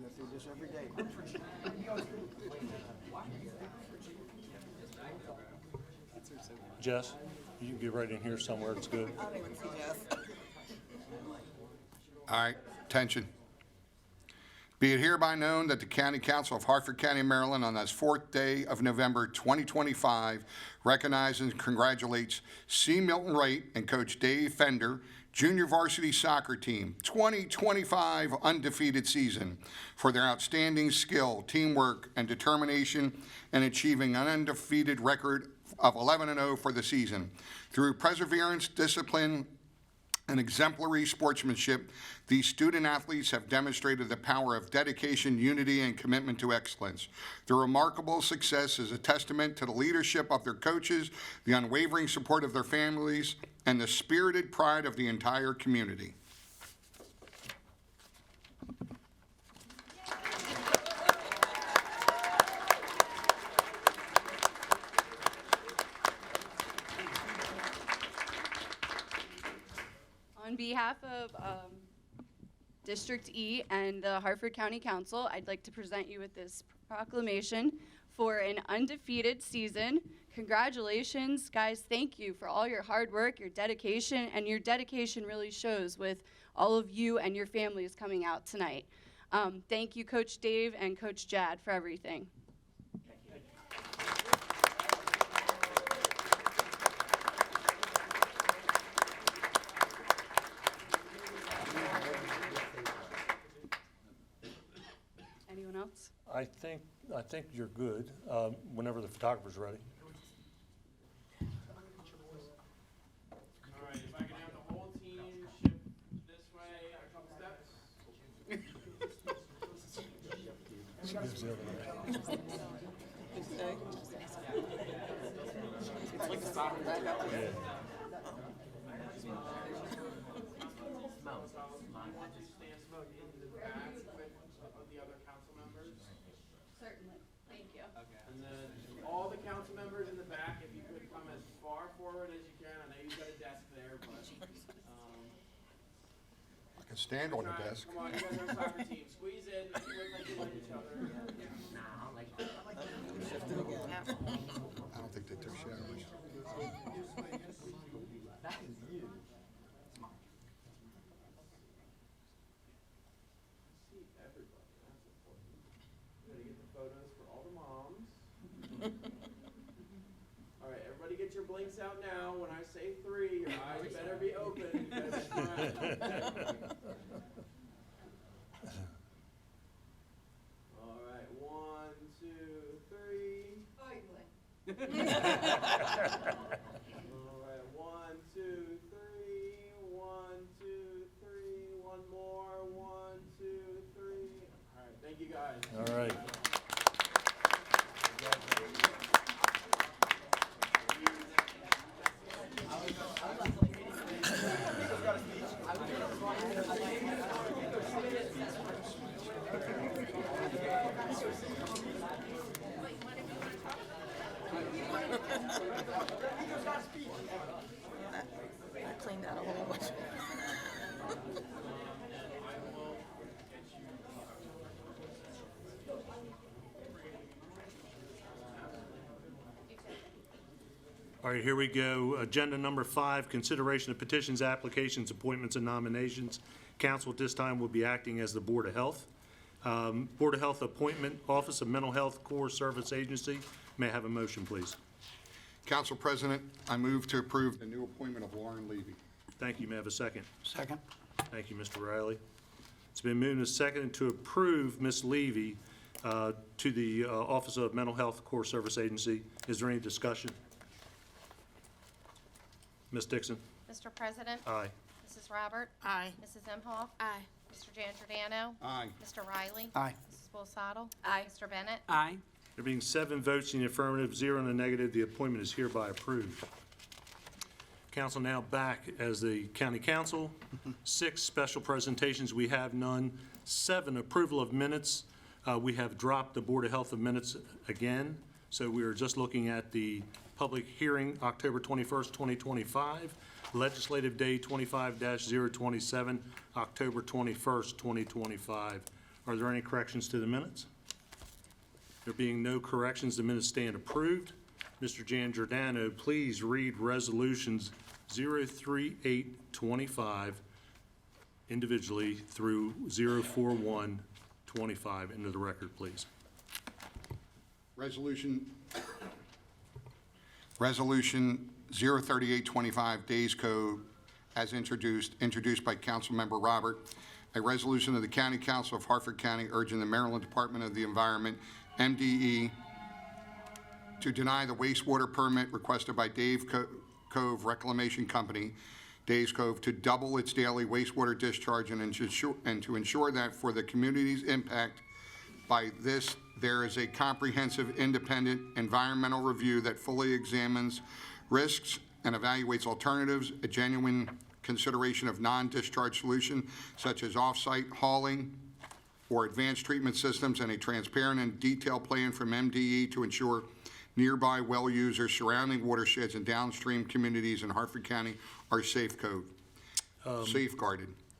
Speaker 12: go through this every day.
Speaker 1: Jess, you can get right in here somewhere, it's good.
Speaker 3: All right, attention. Be it hereby known that the County Council of Harford County, Maryland, on this 4th day of November 2025, recognizes and congratulates C. Milton Wright and Coach Dave Fender, Junior Varsity Soccer Team, 2025 undefeated season, for their outstanding skill, teamwork, and determination in achieving an undefeated record of 11-0 for the season. Through perseverance, discipline, and exemplary sportsmanship, these student athletes have demonstrated the power of dedication, unity, and commitment to excellence. Their remarkable success is a testament to the leadership of their coaches, the unwavering support of their families, and the spirited pride of the entire community.
Speaker 19: On behalf of District E and the Harford County Council, I'd like to present you with this proclamation for an undefeated season. Congratulations, guys. Thank you for all your hard work, your dedication, and your dedication really shows with all of you and your families coming out tonight. Thank you, Coach Dave and Coach Jad, for everything. Anyone else?
Speaker 1: I think you're good, whenever the photographer's ready.
Speaker 5: All right, if I can have the whole team shift this way a couple steps.
Speaker 1: She goes the other way.
Speaker 5: It's like a soccer back up.
Speaker 1: Yeah.
Speaker 19: Certainly. Thank you.
Speaker 5: And then all the council members in the back, if you could come as far forward as you can. I know you've got a desk there, but,
Speaker 3: I can stand on the desk.
Speaker 5: come on, you guys are a soccer team. Squeeze in, make it look like you like each other.
Speaker 3: I don't think that they're showers.
Speaker 5: See everybody, that's important. Gotta get the photos for all the moms. All right, everybody get your blinks out now. When I say 3, your eyes better be open. You better be smiling. All right, 1, 2, 3. All right, 1, 2, 3. 1, 2, 3. One more. 1, 2, 3. All right, thank you guys.
Speaker 1: All right.
Speaker 10: I cleaned out a whole bunch.
Speaker 1: All right, here we go. Agenda number 5, consideration of petitions, applications, appointments, and nominations. Council at this time will be acting as the Board of Health. Board of Health appointment, Office of Mental Health Core Service Agency. May I have a motion, please?
Speaker 3: Council President, I move to approve the new appointment of Lauren Levy.
Speaker 1: Thank you. May I have a second?
Speaker 12: Second.
Speaker 1: Thank you, Mr. Riley. It's been moved and seconded to approve Ms. Levy to the Office of Mental Health Core Service Agency. Is there any discussion? Ms. Dixon?
Speaker 7: Mr. President?
Speaker 1: Aye.
Speaker 7: Mrs. Robert?
Speaker 6: Aye.
Speaker 7: Mrs. Imhoff?
Speaker 6: Aye.
Speaker 7: Mr. Giangiordano?
Speaker 3: Aye.
Speaker 7: Mr. Riley?
Speaker 12: Aye.
Speaker 7: Mrs. Bolsado?
Speaker 19: Aye.
Speaker 7: Mr. Bennett?
Speaker 5: Aye.
Speaker 1: There being 7 votes in the affirmative, 0 in the negative, the appointment is hereby approved. Council now back as the county council. 6 special presentations, we have none. 7 approval of minutes. We have dropped the Board of Health of minutes again, so we are just looking at the public hearing, October 21st, 2025. Legislative Day 25-027, October 21st, 2025. Are there any corrections to the minutes? There being no corrections, the minutes stand approved. Mr. Jan Giordano, please read resolutions 03825 individually through 04125 into the record, please.
Speaker 3: Resolution 03825, Days Code, as introduced by Councilmember Robert. A resolution of the County Council of Harford County urging the Maryland Department of the Environment, MDE, to deny the wastewater permit requested by Cove Reclamation Company, Days Cove, to double its daily wastewater discharge and to ensure that for the community's impact by this, there is a comprehensive, independent environmental review that fully examines risks and evaluates alternatives, a genuine consideration of non-discharge solution such as off-site hauling or advanced treatment systems, and a transparent and detailed plan from MDE to ensure nearby well users, surrounding watersheds, and downstream communities in Harford County are safeguarded.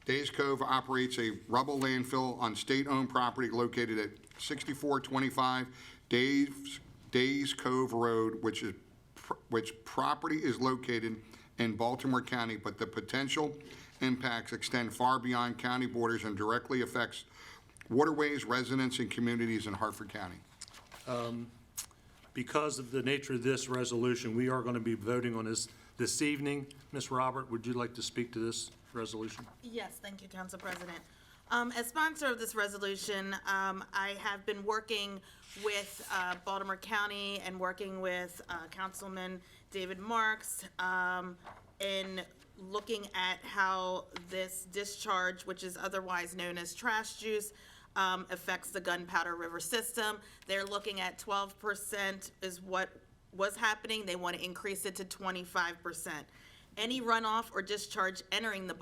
Speaker 3: Days Cove operates a rubble landfill on state-owned property located at 6425 Days Cove Road, which property is located in Baltimore County, but the potential impacts extend far beyond county borders and directly affects waterways, residents, and communities in Harford County.
Speaker 1: Because of the nature of this resolution, we are going to be voting on this evening. Ms. Robert, would you like to speak to this resolution?
Speaker 20: Yes, thank you, Council President. As sponsor of this resolution, I have been working with Baltimore County and working with Councilman David Marks in looking at how this discharge, which is otherwise known as trash juice, affects the Gunpowder River system. They're looking at 12% is what was happening. They want to increase it to 25%. Any runoff or discharge entering the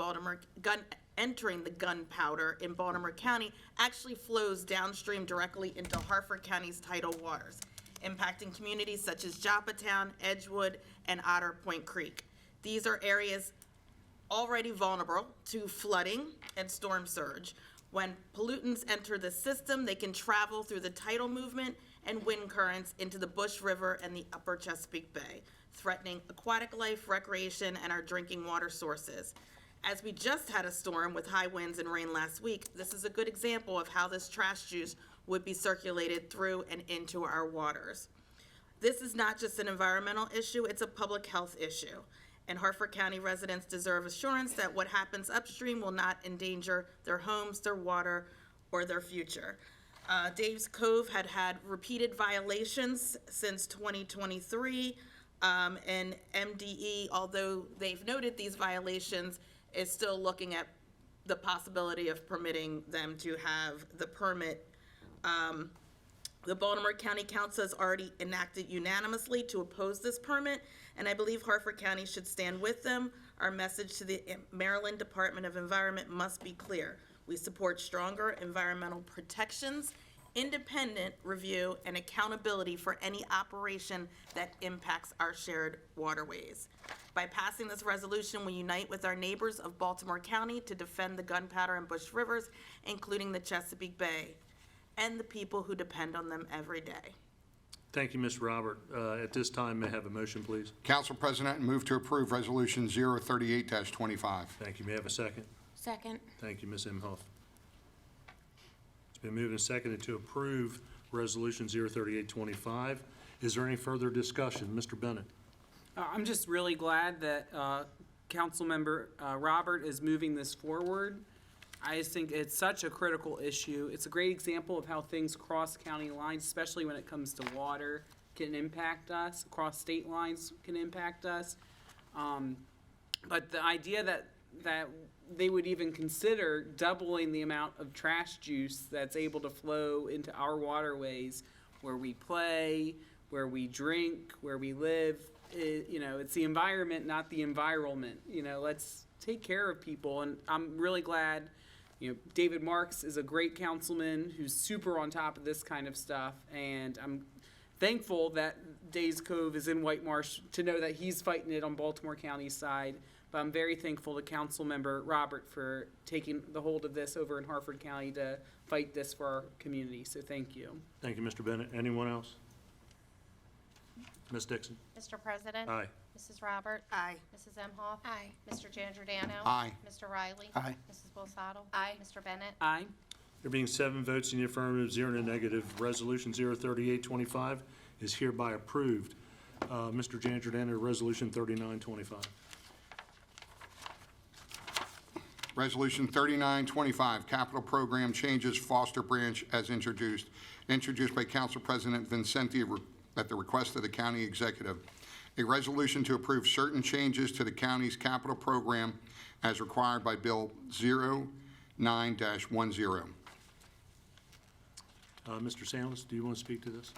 Speaker 20: gunpowder in Baltimore County actually flows downstream directly into Harford County's tidal waters, impacting communities such as Joppatown, Edgewood, and Otter Point Creek. These are areas already vulnerable to flooding and storm surge. When pollutants enter the system, they can travel through the tidal movement and wind currents into the Bush River and the upper Chesapeake Bay, threatening aquatic life, recreation, and our drinking water sources. As we just had a storm with high winds and rain last week, this is a good example of how this trash juice would be circulated through and into our waters. This is not just an environmental issue, it's a public health issue. And Harford County residents deserve assurance that what happens upstream will not endanger their homes, their water, or their future. Dave's Cove had repeated violations since 2023, and MDE, although they've noted these violations, is still looking at the possibility of permitting them to have the permit. The Baltimore County Council has already enacted unanimously to oppose this permit, and I believe Harford County should stand with them. Our message to the Maryland Department of Environment must be clear. We support stronger environmental protections, independent review, and accountability for any operation that impacts our shared waterways. By passing this resolution, we unite with our neighbors of Baltimore County to defend the Gunpowder and Bush Rivers, including the Chesapeake Bay, and the people who depend on them every day.
Speaker 1: Thank you, Ms. Robert. At this time, may I have a motion, please?
Speaker 3: Council President, move to approve Resolution 038-25.
Speaker 1: Thank you. May I have a second?
Speaker 6: Second.
Speaker 1: Thank you, Ms. Imhoff. It's been moved and seconded to approve Resolution 03825. Is there any further discussion? Mr. Bennett?
Speaker 5: I'm just really glad that Councilmember Robert is moving this forward. I just think it's such a critical issue. It's a great example of how things cross county lines, especially when it comes to water, can impact us. Cross state lines can impact us. But the idea that they would even consider doubling the amount of trash juice that's able to flow into our waterways, where we play, where we drink, where we live, it's the environment, not the environment. Let's take care of people. And I'm really glad, David Marks is a great councilman who's super on top of this kind of stuff. And I'm thankful that Days Cove is in White Marsh to know that he's fighting it on Baltimore County's side. But I'm very thankful to Councilmember Robert for taking the hold of this over in Harford County to fight this for our community. So thank you.
Speaker 1: Thank you, Mr. Bennett. Anyone else? Ms. Dixon?
Speaker 7: Mr. President?
Speaker 1: Aye.
Speaker 7: Mrs. Roberts?
Speaker 20: Aye.
Speaker 7: Mrs. Emhoff?
Speaker 6: Aye.
Speaker 7: Mr. Giangiordano?
Speaker 3: Aye.
Speaker 7: Mr. Riley?
Speaker 12: Aye.
Speaker 7: Mrs. Bolsado?
Speaker 6: Aye.
Speaker 7: Mr. Bennett?
Speaker 5: Aye.
Speaker 1: There being 7 votes in the affirmative, 0 in the negative, Resolution 03825 is hereby approved. Mr. Giangiordano, Resolution 3925.
Speaker 3: Resolution 3925, Capital Program Changes, Foster Branch, as introduced by Council President Vincenti at the request of the County Executive. A resolution to approve certain changes to the county's capital program as required by Bill 09-10.
Speaker 1: Mr. Sanders, do you want to speak to this?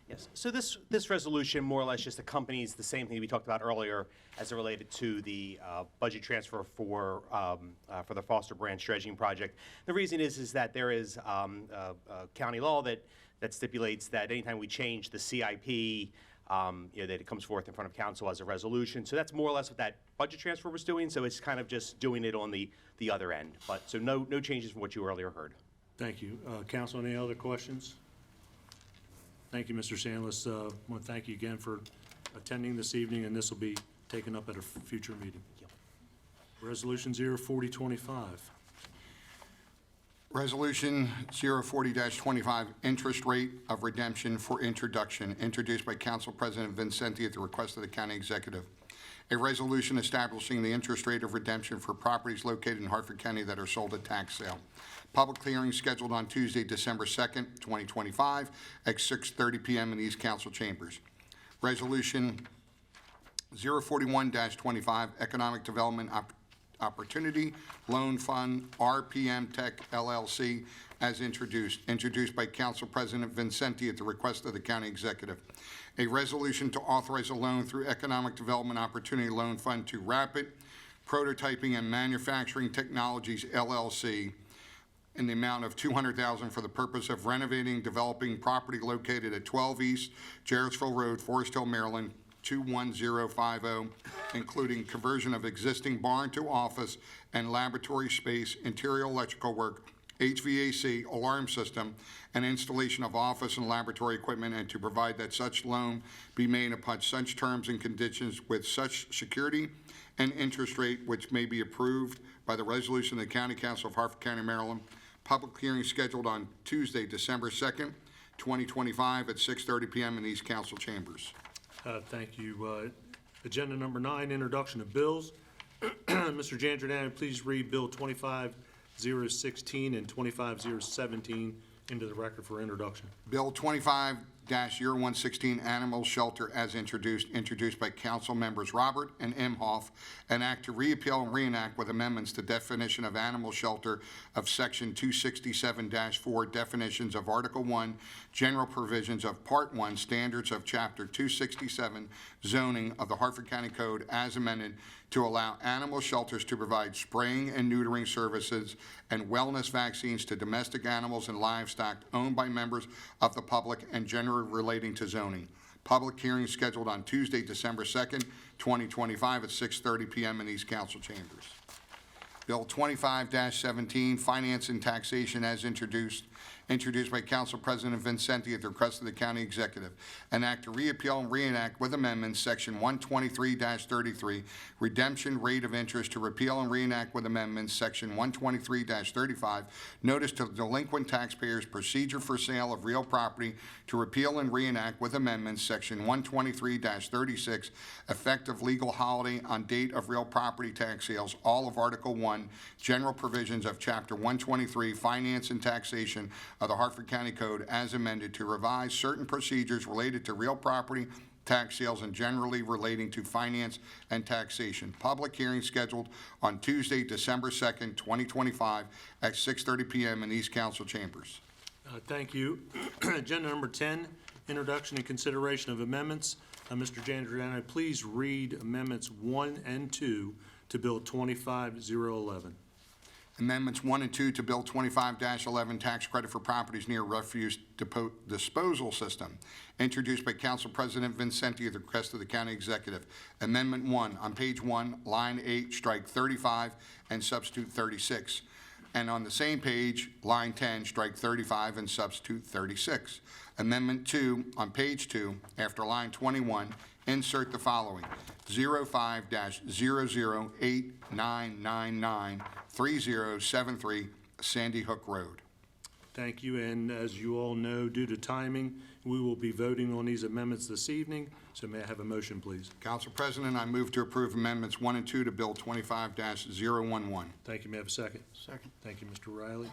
Speaker 4: Yes, so this resolution more or less just accompanies the same thing we talked about earlier as it related to the budget transfer for the Foster Branch dredging project. The reason is that there is a county law that stipulates that anytime we change the CIP, that it comes forth in front of council as a resolution. So that's more or less what that budget transfer was doing, so it's kind of just doing it on the other end. But, so no changes from what you earlier heard.
Speaker 1: Thank you. Council, any other questions? Thank you, Mr. Sandless. I want to thank you again for attending this evening, and this will be taken up at a future meeting. Resolution 04025.
Speaker 3: Resolution 040-25, Interest Rate of Redemption for Introduction, introduced by Council President Vincenti at the request of the County Executive. A resolution establishing the interest rate of redemption for properties located in Harford County that are sold at tax sale. Public hearing scheduled on Tuesday, December 2nd, 2025, at 6:30 p.m. in these council chambers. Resolution 041-25, Economic Development Opportunity Loan Fund, RPM Tech LLC, as introduced by Council President Vincenti at the request of the County Executive. A resolution to authorize a loan through Economic Development Opportunity Loan Fund to Rapid Prototyping and Manufacturing Technologies LLC in the amount of $200,000 for the purpose of renovating, developing property located at 12 East Jarrettsville Road, Forest Hill, Maryland, 21050, including conversion of existing barn to office and laboratory space, interior electrical work, HVAC, alarm system, and installation of office and laboratory equipment, and to provide that such loan be made upon such terms and conditions with such security and interest rate which may be approved by the resolution of the County Council of Harford County, Maryland. Public hearing scheduled on Tuesday, December 2nd, 2025 at 6:30 p.m. in these council chambers.
Speaker 1: Thank you. Agenda number 9, introduction of bills. Mr. Giangiordano, please read Bill 25016 and 25017 into the record for introduction.
Speaker 3: Bill 25-0116, Animal Shelter, as introduced by Council Members Robert and Emhoff, an act to repeal and reenact with amendments to definition of animal shelter of Section 267-4, definitions of Article 1, general provisions of Part 1, standards of Chapter 267, zoning of the Harford County Code as amended to allow animal shelters to provide spraying and neutering services and wellness vaccines to domestic animals and livestock owned by members of the public and generally relating to zoning. Public hearing scheduled on Tuesday, December 2nd, 2025 at 6:30 p.m. in these council chambers. Bill 25-17, Finance and Taxation, as introduced by Council President Vincenti at the request of the County Executive. An act to repeal and reenact with amendments, Section 123-33, redemption rate of interest, to repeal and reenact with amendments, Section 123-35, notice to delinquent taxpayers, procedure for sale of real property, to repeal and reenact with amendments, Section 123-36, effective legal holiday on date of real property tax sales, all of Article 1, general provisions of Chapter 123, Finance and Taxation of the Harford County Code as amended, to revise certain procedures related to real property tax sales and generally relating to finance and taxation. Public hearing scheduled on Tuesday, December 2nd, 2025 at 6:30 p.m. in these council chambers.
Speaker 1: Thank you. Agenda number 10, introduction and consideration of amendments. Mr. Giangiordano, please read amendments 1 and 2 to Bill 25011.
Speaker 3: Amendments 1 and 2 to Bill 25-11, tax credit for properties near refuse disposal system, introduced by Council President Vincenti at the request of the County Executive. Amendment 1, on page 1, line 8, strike 35 and substitute 36. And on the same page, line 10, strike 35 and substitute 36. Amendment 2, on page 2, after line 21, insert the following: 05-0089993073 Sandy Hook Road.
Speaker 1: Thank you, and as you all know, due to timing, we will be voting on these amendments this evening, so may I have a motion, please?
Speaker 3: Council President, I move to approve Amendments 1 and 2 to Bill 25-011.
Speaker 1: Thank you, may I have a second?
Speaker 12: Second.
Speaker 1: Thank you, Mr. Riley.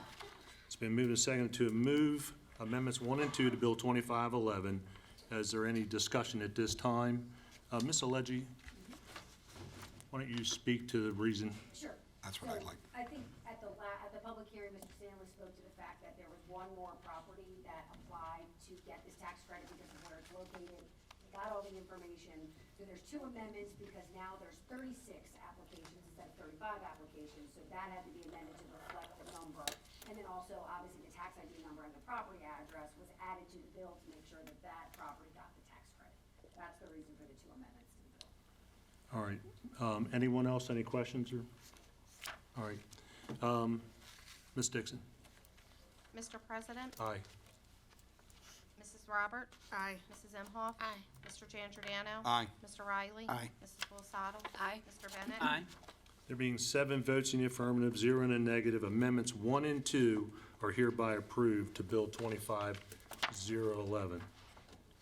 Speaker 1: It's been moved and seconded to move Amendments 1 and 2 to Bill 2511. Is there any discussion at this time? Ms. Alleggi, why don't you speak to the reason?
Speaker 11: Sure.
Speaker 3: That's what I'd like.
Speaker 11: I think at the public hearing, Mr. Stanley spoke to the fact that there was one more property that applied to get this tax credit because of where it's located. We got all the information. So there's 2 amendments because now there's 36 applications instead of 35 applications. So that had to be amended to reflect the number. And then also, obviously, the tax ID number and the property address was added to the bill to make sure that that property got the tax credit. That's the reason for the 2 amendments to the bill.
Speaker 1: All right. Anyone else, any questions? All right. Ms. Dixon?
Speaker 7: Mr. President,
Speaker 1: Aye.
Speaker 7: Mrs. Robert,
Speaker 20: Aye.
Speaker 7: Mrs. Imhoff.
Speaker 10: Aye.
Speaker 7: Mr. Giangiordano.
Speaker 3: Aye.
Speaker 7: Mr. Riley.
Speaker 12: Aye.
Speaker 7: Mrs. Bolasado.
Speaker 10: Aye.
Speaker 7: Mr. Bennett.
Speaker 5: Aye.
Speaker 1: There being 7 votes in the affirmative, 0 in the negative, amendments 1 and 2 are hereby approved to Bill 25-011.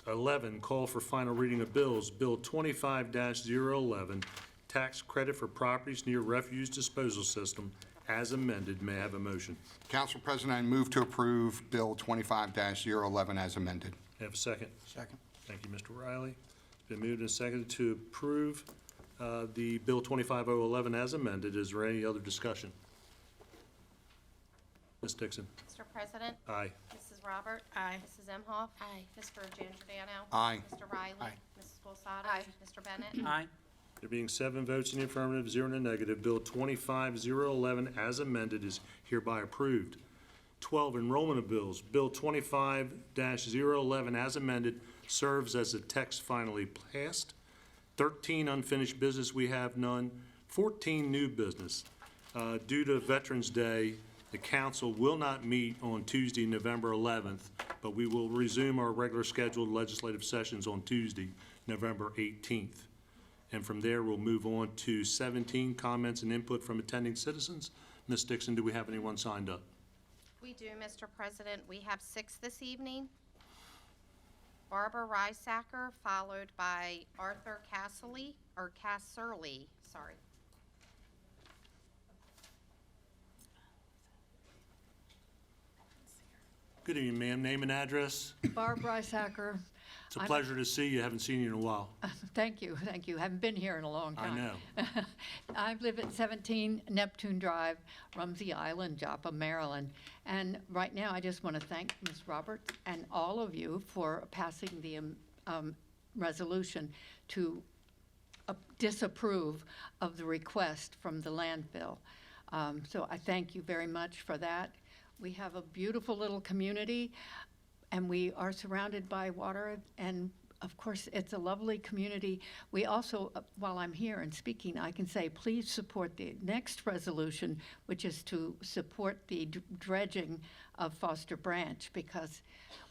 Speaker 1: 11, call for final reading of bills. Bill 25-011, tax credit for properties near refuse disposal system, as amended. May I have a motion?
Speaker 3: Council President, I move to approve Bill 25-011 as amended.
Speaker 1: May I have a second?
Speaker 12: Second.
Speaker 1: Thank you, Mr. Riley. It's been moved and seconded to approve the Bill 25-011 as amended. Is there any other discussion? Ms. Dixon?
Speaker 7: Mr. President,
Speaker 1: Aye.
Speaker 7: Mrs. Robert.
Speaker 20: Aye.
Speaker 7: Mrs. Imhoff.
Speaker 10: Aye.
Speaker 7: Mr. Giangiordano.
Speaker 3: Aye.
Speaker 7: Mr. Riley.
Speaker 12: Aye.
Speaker 7: Mrs. Bolasado.
Speaker 10: Aye.
Speaker 7: Mr. Bennett.
Speaker 5: Aye.
Speaker 1: There being 7 votes in the affirmative, 0 in the negative, Bill 25-011 as amended is hereby approved. 12, enrollment of bills. Bill 25-011 as amended serves as the text finally passed. 13, unfinished business, we have none. 14, new business. Due to Veterans Day, the council will not meet on Tuesday, November 11th, but we will resume our regular scheduled legislative sessions on Tuesday, November 18th. And from there, we'll move on to 17, comments and input from attending citizens. Ms. Dixon, do we have anyone signed up?
Speaker 7: We do, Mr. President. We have 6 this evening. Barbara Reisacker, followed by Arthur Casserly, sorry.
Speaker 1: Good evening, ma'am. Name and address?
Speaker 21: Barb Reisacker.
Speaker 1: It's a pleasure to see you. Haven't seen you in a while.
Speaker 21: Thank you, thank you. Haven't been here in a long
Speaker 1: I
Speaker 21: time.
Speaker 1: know.
Speaker 21: I live at 17 Neptune Drive, Rumsey Island, Joppa, Maryland. And right now, I just want to thank Ms. Roberts and all of you for passing the resolution to disapprove of the request from the landfill. So I thank you very much for that. We have a beautiful little community, and we are surrounded by water, and of course, it's a lovely community. We also, while I'm here and speaking, I can say, please support the next resolution, which is to support the dredging of Foster Branch, because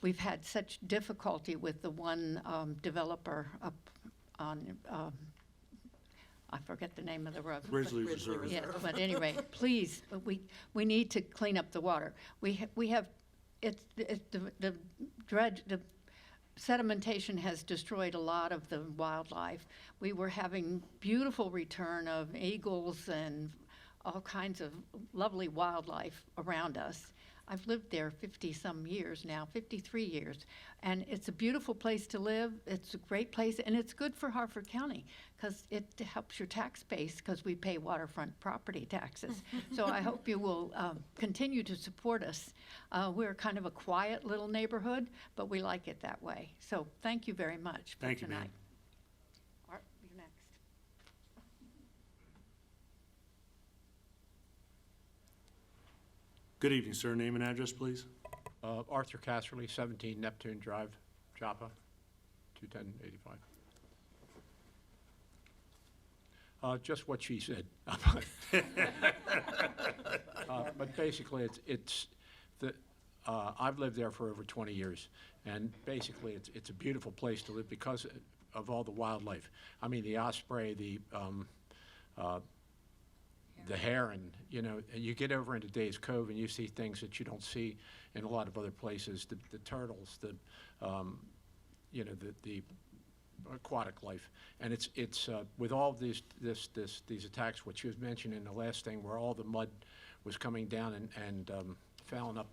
Speaker 21: we've had such difficulty with the one developer up on, I forget the name of the road.
Speaker 1: Grizzly Reserve.
Speaker 21: Yes, but anyway, please, we need to clean up the water. We have, it's the dredge, the sedimentation has destroyed a lot of the wildlife. We were having beautiful return of eagles and all kinds of lovely wildlife around us. I've lived there 50-some years now, 53 years, and it's a beautiful place to live. It's a great place, and it's good for Harford County because it helps your tax base because we pay waterfront property taxes. So I hope you will continue to support us. We're kind of a quiet little neighborhood, but we like it that way. So thank you very much for
Speaker 1: Thank you,
Speaker 21: tonight.
Speaker 1: ma'am.
Speaker 21: Art, you're next.
Speaker 1: Good evening, sir. Name and address, please.
Speaker 2: Arthur Casserly, 17 Neptune Drive, Joppa, 21085. Just what she said. But basically, I've lived there for over 20 years, and basically, it's a beautiful place to live because of all the wildlife. I mean, the osprey, the heron, you know, and you get over into Days Cove and you see things that you don't see in a lot of other places. The turtles, you know, the aquatic life, and it's with all these attacks, what you had mentioned in the last thing, where all the mud was coming down and fouling up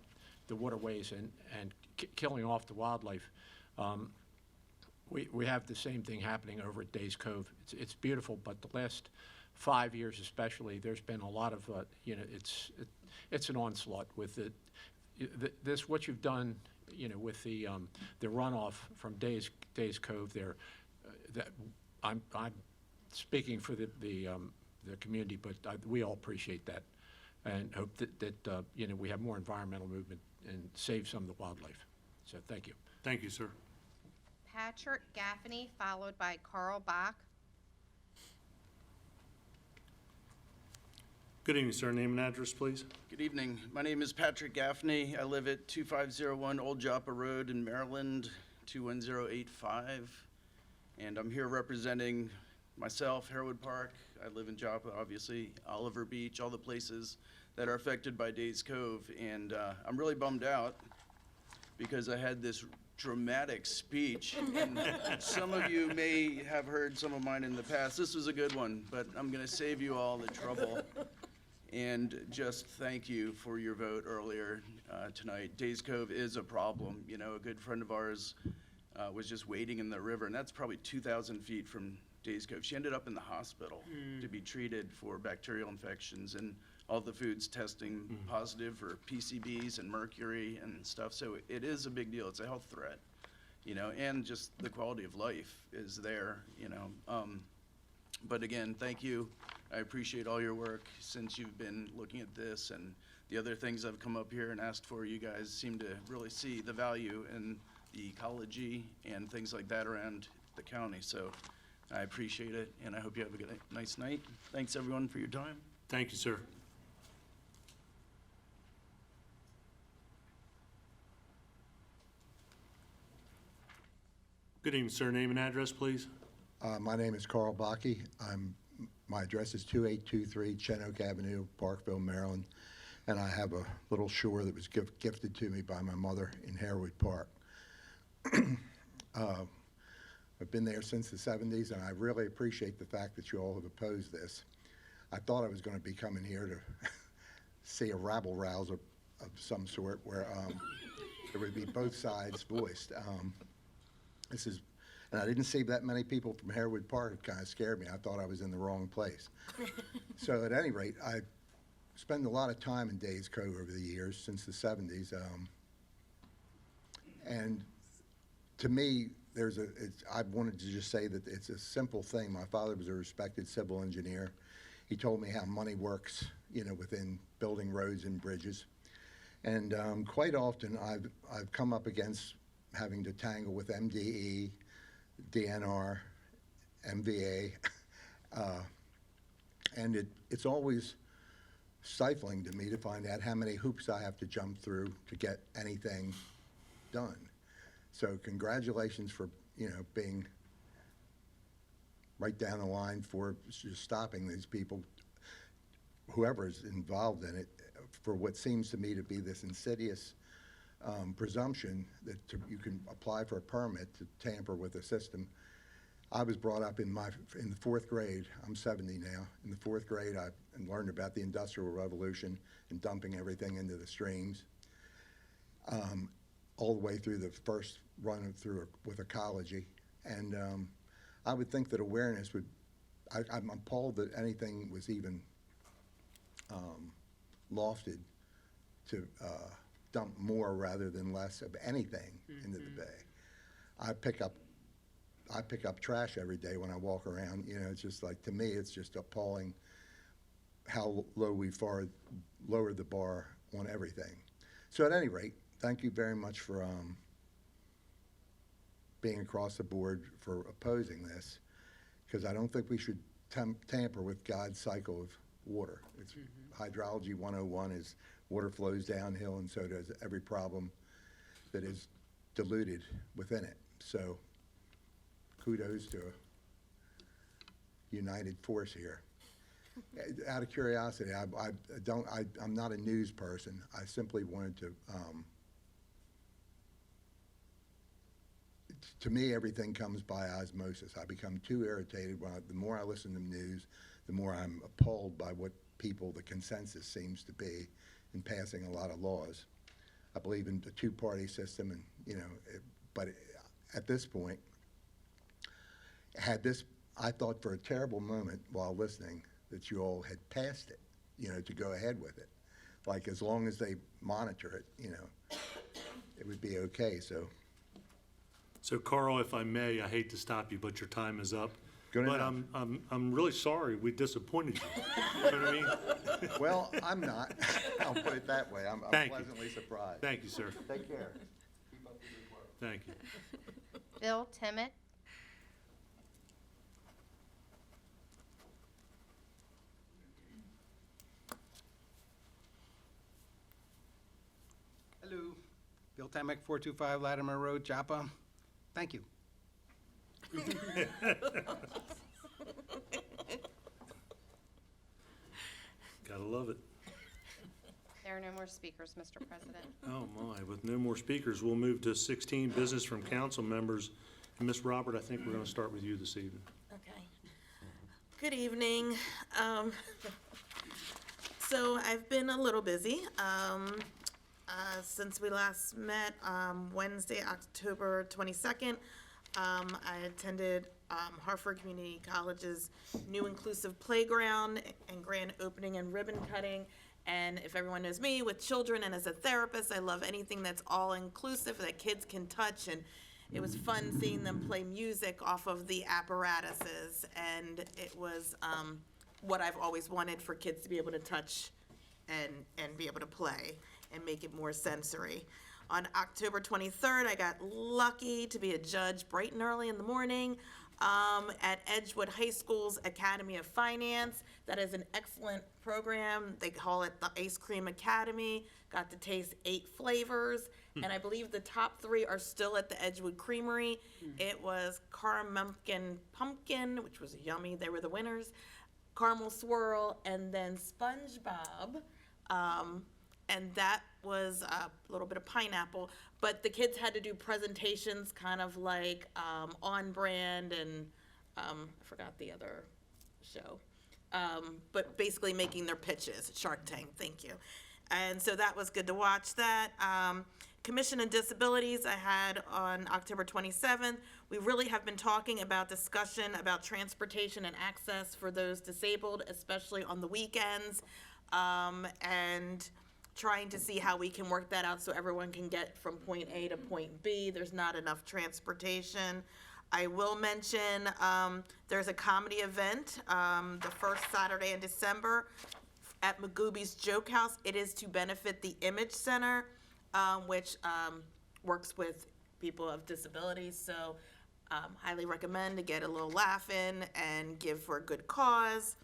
Speaker 2: the waterways and killing off the wildlife. We have the same thing happening over at Days Cove. It's beautiful, but the last 5 years especially, there's been a lot of you know, it's an onslaught with this what you've done, you know, with the runoff from Days Cove there. That I'm speaking for the community, but we all appreciate that and hope that you know, we have more environmental movement and save some of the wildlife. So thank you.
Speaker 1: Thank you, sir.
Speaker 7: Patrick Gaffney, followed by Carl Bach.
Speaker 1: Good evening, sir. Name and address, please.
Speaker 22: Good evening. My name is Patrick Gaffney. I live at 2501 Old Joppa Road in Maryland, 21085. And I'm here representing myself, Harwood Park. I live in Joppa, obviously, Oliver Beach, all the places that are affected by Days Cove. And I'm really bummed out because I had this dramatic speech. And some of you may have heard some of mine in the past. This was a good one, but I'm going to save you all the trouble. And just thank you for your vote earlier tonight. Days Cove is a problem. You know, a good friend of ours was just wading in the river, and that's probably 2,000 feet from Days Cove. She ended up in the hospital to be treated for bacterial infections, and all the foods testing positive for PCBs and mercury and stuff. So it is a big deal. It's a health threat, you know, and just the quality of life is there, you know. But again, thank you. I appreciate all your work since you've been looking at this and the other things I've come up here and asked for. You guys seem to really see the value in the ecology and things like that around the county. So I appreciate it, and I hope you have a nice night. Thanks, everyone, for your time.
Speaker 1: Thank you, sir. Good evening, sir. Name and address, please.
Speaker 23: My name is Carl Bakke. My address is 2823 Chinook Avenue, Parkville, Maryland, and I have a little shore that was gifted to me by my mother in Harwood Park. I've been there since the 70s, and I really appreciate the fact that you all have opposed this. I thought I was going to be coming here to see a rabble-rouse of some sort where there would be both sides voiced. And I didn't see that many people from Harwood Park. It kind of scared me. I thought I was in the wrong place. So at any rate, I spent a lot of time in Days Cove over the years, since the 70s. And to me, I wanted to just say that it's a simple thing. My father was a respected civil engineer. He told me how money works, you know, within building roads and bridges. And quite often, I've come up against having to tangle with MDE, DNR, MVA, and it's always stifling to me to find out how many hoops I have to jump through to get anything done. So congratulations for, you know, being right down the line for just stopping these people, whoever is involved in it, for what seems to me to be this insidious presumption that you can apply for a permit to tamper with the system. I was brought up in the fourth grade. I'm 70 now. In the fourth grade, I learned about the Industrial Revolution and dumping everything into the streams, all the way through the first run through with ecology. And I would think that awareness would. I'm appalled that anything was even lofted to dump more rather than less of anything into the bay. I pick up trash every day when I walk around. You know, it's just like, to me, it's just appalling how low we far lowered the bar on everything. So at any rate, thank you very much for being across the board for opposing this, because I don't think we should tamper with God's cycle of water. It's hydrology 101 is water flows downhill, and so does every problem that is diluted within it. So kudos to a united force here. Out of curiosity, I'm not a news person. I simply wanted to me, everything comes by osmosis. I become too irritated the more I listen to the news, the more I'm appalled by what the consensus seems to be in passing a lot of laws. I believe in the two-party system, and but at this point, I thought for a terrible moment while listening that you all had passed it, to go ahead with it. Like, as long as they monitor it, it would be okay.
Speaker 1: So Carl, if I may, I hate to stop you, but your time is up.
Speaker 23: Good
Speaker 1: But
Speaker 23: enough.
Speaker 1: I'm really sorry we disappointed you. You know what I mean?
Speaker 23: Well, I'm not. I'll put it that way. I'm
Speaker 1: Thank you.
Speaker 23: pleasantly surprised.
Speaker 1: Thank you, sir.
Speaker 23: Take care. Keep up the good work.
Speaker 1: Thank you.
Speaker 7: Bill Timmett.
Speaker 18: Hello, Bill Tamick, 425 Latimer Road, Joppa. Thank you.
Speaker 1: Gotta love it.
Speaker 7: There are no more speakers, Mr. President.
Speaker 1: Oh, my. With no more speakers, we'll move to 16, business from council members. And Ms. Robert, I think we're going to start with you this evening.
Speaker 20: Okay. Good evening. So I've been a little busy. Since we last met, Wednesday, October 22nd, I attended Harford Community College's new inclusive playground and grand opening and ribbon cutting. And if everyone knows me, with children and as a therapist, I love anything that's all inclusive that kids can touch. And it was fun seeing them play music off of the apparatuses. And it was what I've always wanted for kids to be able to touch and be able to play and make it more sensory. On October 23rd, I got lucky to be a judge bright and early in the morning at Edgewood High School's Academy of Finance. That is an excellent program. They call it the Ice Cream Academy. Got to taste 8 flavors, and I believe the top 3 are still at the Edgewood Creamery. It was caramel pumpkin, which was yummy. They were the winners. Caramel swirl, and then SpongeBob. And that was a little bit of pineapple, but the kids had to do presentations kind of like On Brand and I forgot the other show. But basically making their pitches, Shark Tank, thank you. And so that was good to watch that. Commission on Disabilities I had on October 27th. We really have been talking about discussion about transportation and access for those disabled, especially on the weekends. And trying to see how we can work that out so everyone can get from point A to point B. There's not enough transportation. I will mention there's a comedy event the first Saturday in December at Magooby's Joke House. It is to benefit the Image Center, which works with people of disabilities. So highly recommend to get a little laugh in and give for a good cause.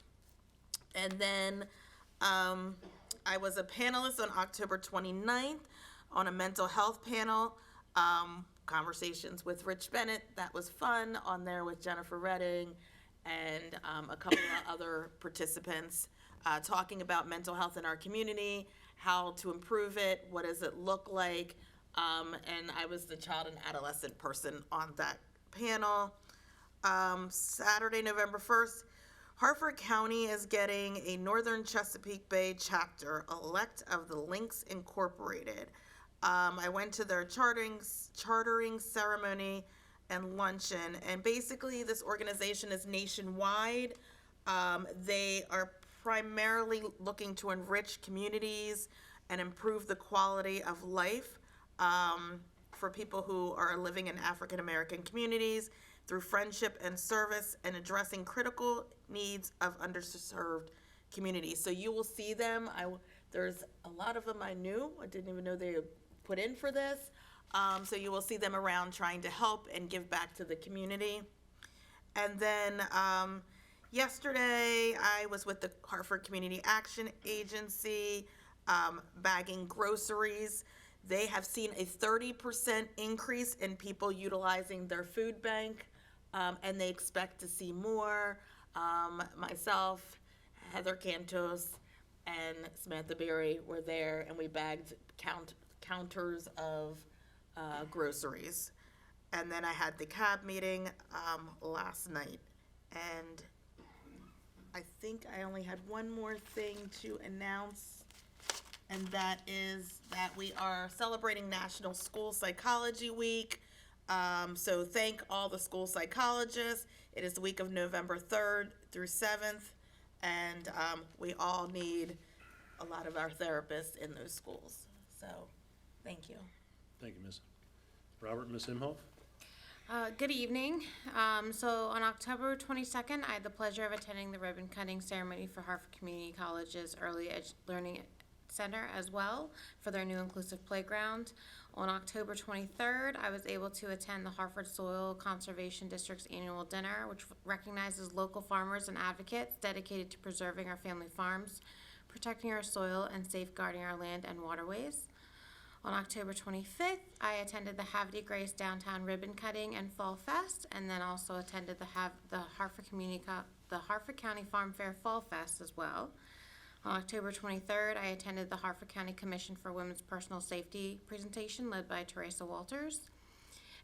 Speaker 20: And then I was a panelist on October 29th on a mental health panel, conversations with Rich Bennett. That was fun, on there with Jennifer Redding and a couple of other participants talking about mental health in our community, how to improve it, what does it look like, and I was the child and adolescent person on that panel. Saturday, November 1st, Harford County is getting a Northern Chesapeake Bay chapter, elect of the Links Incorporated. I went to their chartering ceremony and luncheon, and basically this organization is nationwide. They are primarily looking to enrich communities and improve the quality of life for people who are living in African American communities through friendship and service and addressing critical needs of underserved communities. So you will see them. There's a lot of them I knew. I didn't even know they put in for this. So you will see them around trying to help and give back to the community. And then yesterday, I was with the Harford Community Action Agency bagging groceries. They have seen a 30% increase in people utilizing their food bank, and they expect to see more. Myself, Heather Cantos, and Samantha Berry were there, and we bagged counters of groceries. And then I had the CAB meeting last night, and I think I only had one more thing to announce, and that is that we are celebrating National School Psychology Week. So thank all the school psychologists. It is the week of November 3rd through 7th, and we all need a lot of our therapists in those schools. So, thank you.
Speaker 1: Thank you, Ms. Robert, Ms. Imhoff?
Speaker 6: Good evening. So on October 22nd, I had the pleasure of attending the ribbon cutting ceremony for Harford Community College's Early Learning Center as well for their new inclusive playground. On October 23rd, I was able to attend the Harford Soil Conservation District's annual dinner, which recognizes local farmers and advocates dedicated to preserving our family farms, protecting our soil, and safeguarding our land and waterways. On October 25th, I attended the Havre de Grace Downtown Ribbon Cutting and Fall Fest, and then also attended the Harford County Farm Fair Fall Fest as well. On October 23rd, I attended the Harford County Commission for Women's Personal Safety presentation led by Teresa Walters.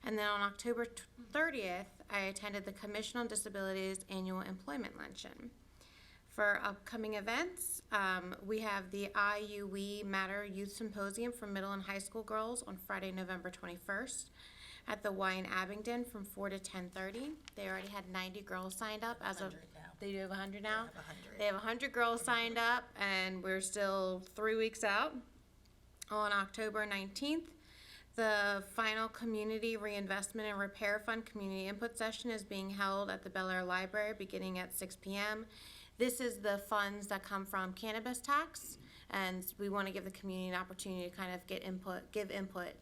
Speaker 6: And then on October 30th, I attended the Commission on Disabilities Annual Employment Luncheon. For upcoming events, we have the IUE Matter Youth Symposium for middle and high school girls on Friday, November 21st at the Y in Abingdon from 4 to 10:30. They already had 90 girls signed up as of, they do have 100 now? They have 100 girls signed up, and we're still 3 weeks out. On October 19th, the final Community Reinvestment and Repair Fund Community Input Session is being held at the Bel Air Library beginning at 6 p.m. This is the funds that come from cannabis tax, and we want to give the community an opportunity to kind of give input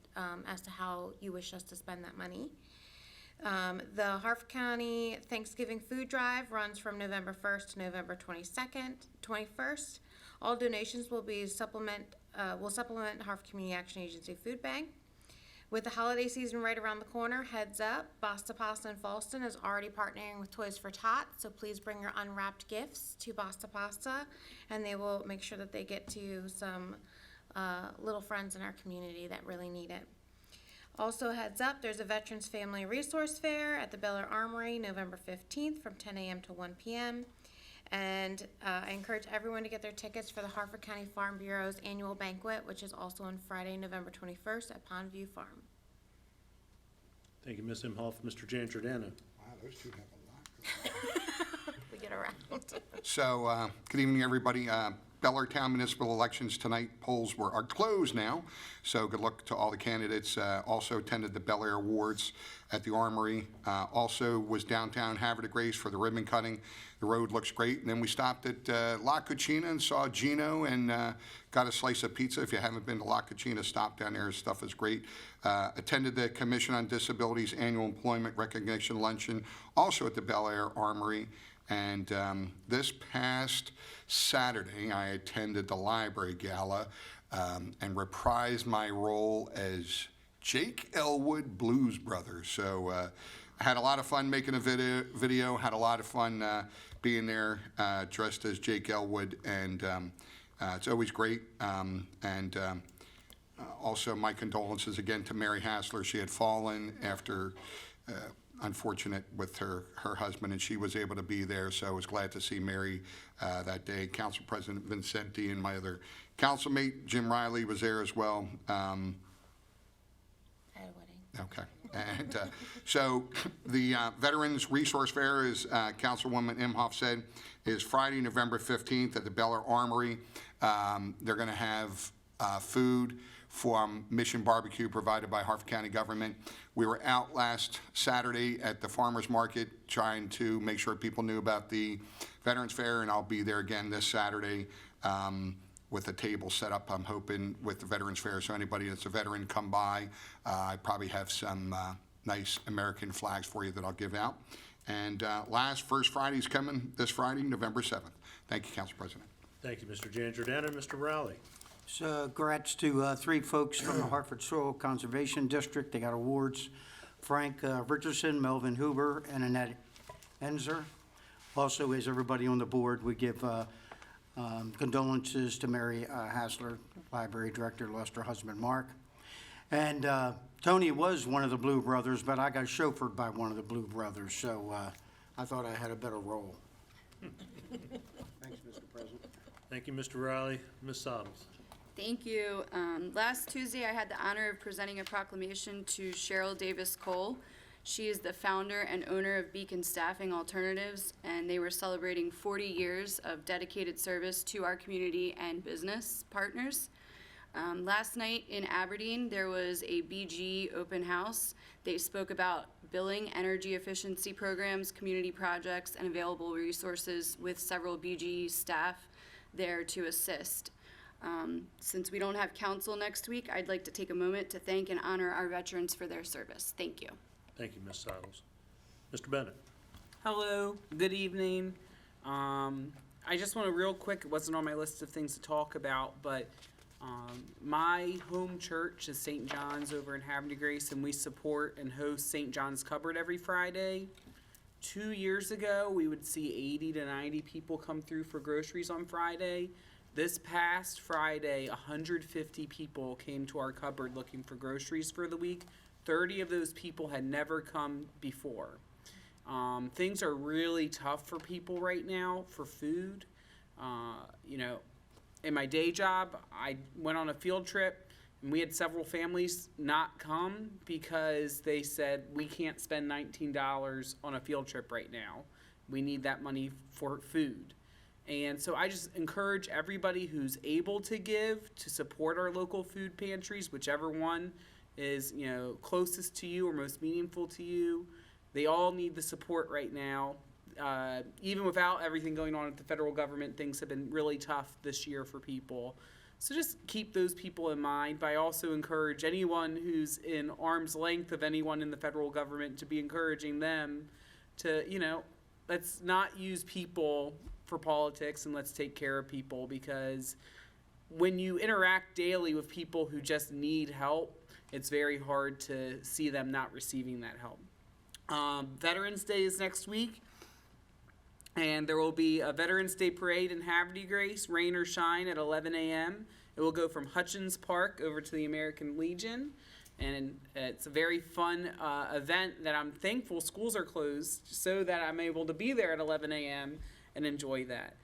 Speaker 6: as to how you wish us to spend that money. The Harford County Thanksgiving Food Drive runs from November 1st to November 21st. All donations will supplement Harford Community Action Agency Food Bank. With the holiday season right around the corner, heads up, Basta Pasta in Falston is already partnering with Toys for Tots, so please bring your unwrapped gifts to Basta Pasta, and they will make sure that they get to some little friends in our community that really need it. Also, heads up, there's a Veterans Family Resource Fair at the Bel Air Armory, November 15th from 10 a.m. to 1 p.m. And I encourage everyone to get their tickets for the Harford County Farm Bureau's annual banquet, which is also on Friday, November 21st at Pondview Farm.
Speaker 1: Thank you, Ms. Imhoff. Mr. Jan Giordano?
Speaker 3: Wow, those two have a lot.
Speaker 6: We get around.
Speaker 3: So, good evening, everybody. Bel Air Town municipal elections tonight, polls are closed now, so good luck to all the candidates. Also attended the Bel Air Awards at the Armory. Also was downtown Havre de Grace for the ribbon cutting. The road looks great. And then we stopped at La Cucina and saw Gino and got a slice of pizza. If you haven't been to La Cucina, stop down there. His stuff is great. Attended the Commission on Disabilities Annual Employment Recognition Luncheon, also at the Bel Air Armory. And this past Saturday, I attended the Library Gala and reprised my role as Jake Elwood Blues Brothers. So I had a lot of fun making a video, had a lot of fun being there dressed as Jake Elwood, and it's always great. Also, my condolences again to Mary Hassler. She had fallen after unfortunate with her husband, and she was able to be there, so I was glad to see Mary that day. Council President Vincenti and my other council mate, Jim Riley, was there as well.
Speaker 6: At a wedding.
Speaker 3: Okay. And so the Veterans Resource Fair, as Councilwoman Imhoff said, is Friday, November 15th at the Bel Air Armory. They're going to have food from Mission Barbecue provided by Harford County government. We were out last Saturday at the farmers market trying to make sure people knew about the Veterans Fair, and I'll be there again this Saturday. with a table set up, I'm hoping, with the Veterans Fair. So anybody that's a veteran, come by. I probably have some nice American flags for you that I'll give out. And First Friday's coming this Friday, November 7th. Thank you, Council President.
Speaker 1: Thank you, Mr. Giangiordano. Mr. Rowley.
Speaker 12: So congrats to three folks from the Harford Soil Conservation District. They got awards. Frank Richardson, Melvin Huber, and Annette Enzer. Also, as everybody on the board, we give condolences to Mary Hassler, Library Director, lost her husband, Mark. And Tony was one of the Blue Brothers, but I got chauffeured by one of the Blue Brothers, so I thought I had a better role. Thanks, Mr. President.
Speaker 1: Thank you, Mr. Riley. Ms. Adams.
Speaker 19: Thank you. Last Tuesday, I had the honor of presenting a proclamation to Cheryl Davis Cole. She is the founder and owner of Beacon Staffing Alternatives, and they were celebrating 40 years of dedicated service to our community and business partners. Last night in Aberdeen, there was a BG open house. They spoke about billing, energy efficiency programs, community projects, and available resources with several BG staff there to assist. Since we don't have council next week, I'd like to take a moment to thank and honor our veterans for their service. Thank you.
Speaker 1: Thank you, Ms. Siles. Mr. Bennett.
Speaker 5: Hello, good evening. I just want to real quick, it wasn't on my list of things to talk about, but my home church is St. John's over in Havre de Grace, and we support and host St. John's Cupboard every Friday. 2 years ago, we would see 80 to 90 people come through for groceries on Friday. This past Friday, 150 people came to our cupboard looking for groceries for the week. 30 of those people had never come before. Things are really tough for people right now for food. In my day job, I went on a field trip, and we had several families not come because they said, we can't spend $19 on a field trip right now. We need that money for food. And so I just encourage everybody who's able to give to support our local food pantries, whichever one is closest to you or most meaningful to you. They all need the support right now. Even without everything going on at the federal government, things have been really tough this year for people. So just keep those people in mind. But I also encourage anyone who's in arm's length of anyone in the federal government to be encouraging them to, let's not use people for politics, and let's take care of people, because when you interact daily with people who just need help, it's very hard to see them not receiving that help. Veterans Day is next week, and there will be a Veterans Day parade in Havre de Grace, rain or shine, at 11 a.m. It will go from Hutchins Park over to the American Legion, and it's a very fun event that I'm thankful schools are closed so that I'm able to be there at 11 a.m. and enjoy that.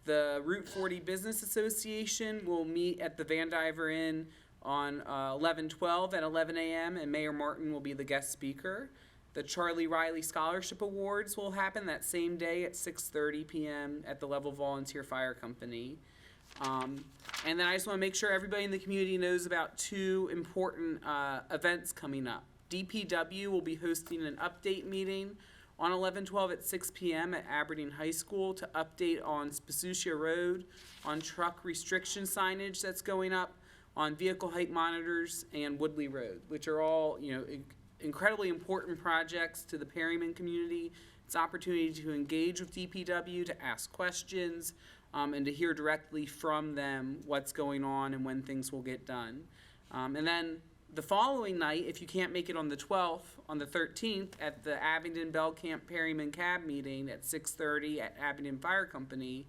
Speaker 5: The Route 40 Business Association will meet at the Vandiver Inn on 11/12 at 11 a.m. and Mayor Martin will be the guest speaker. The Charlie Riley Scholarship Awards will happen that same day at 6:30 p.m. at the Level Volunteer Fire Company. And then I just want to make sure everybody in the community knows about two important events coming up. DPW will be hosting an update meeting on 11/12 at 6 p.m. at Aberdeen High School to update on Spasucia Road, on truck restriction signage that's going up, on vehicle height monitors, and Woodley Road, which are all, incredibly important projects to the Perryman community. It's an opportunity to engage with DPW, to ask questions, and to hear directly from them what's going on and when things will get done. And then the following night, if you can't make it on the 12th, on the 13th, at the Abingdon Belcamp Perryman Cab meeting at 6:30 at Abingdon Fire Company,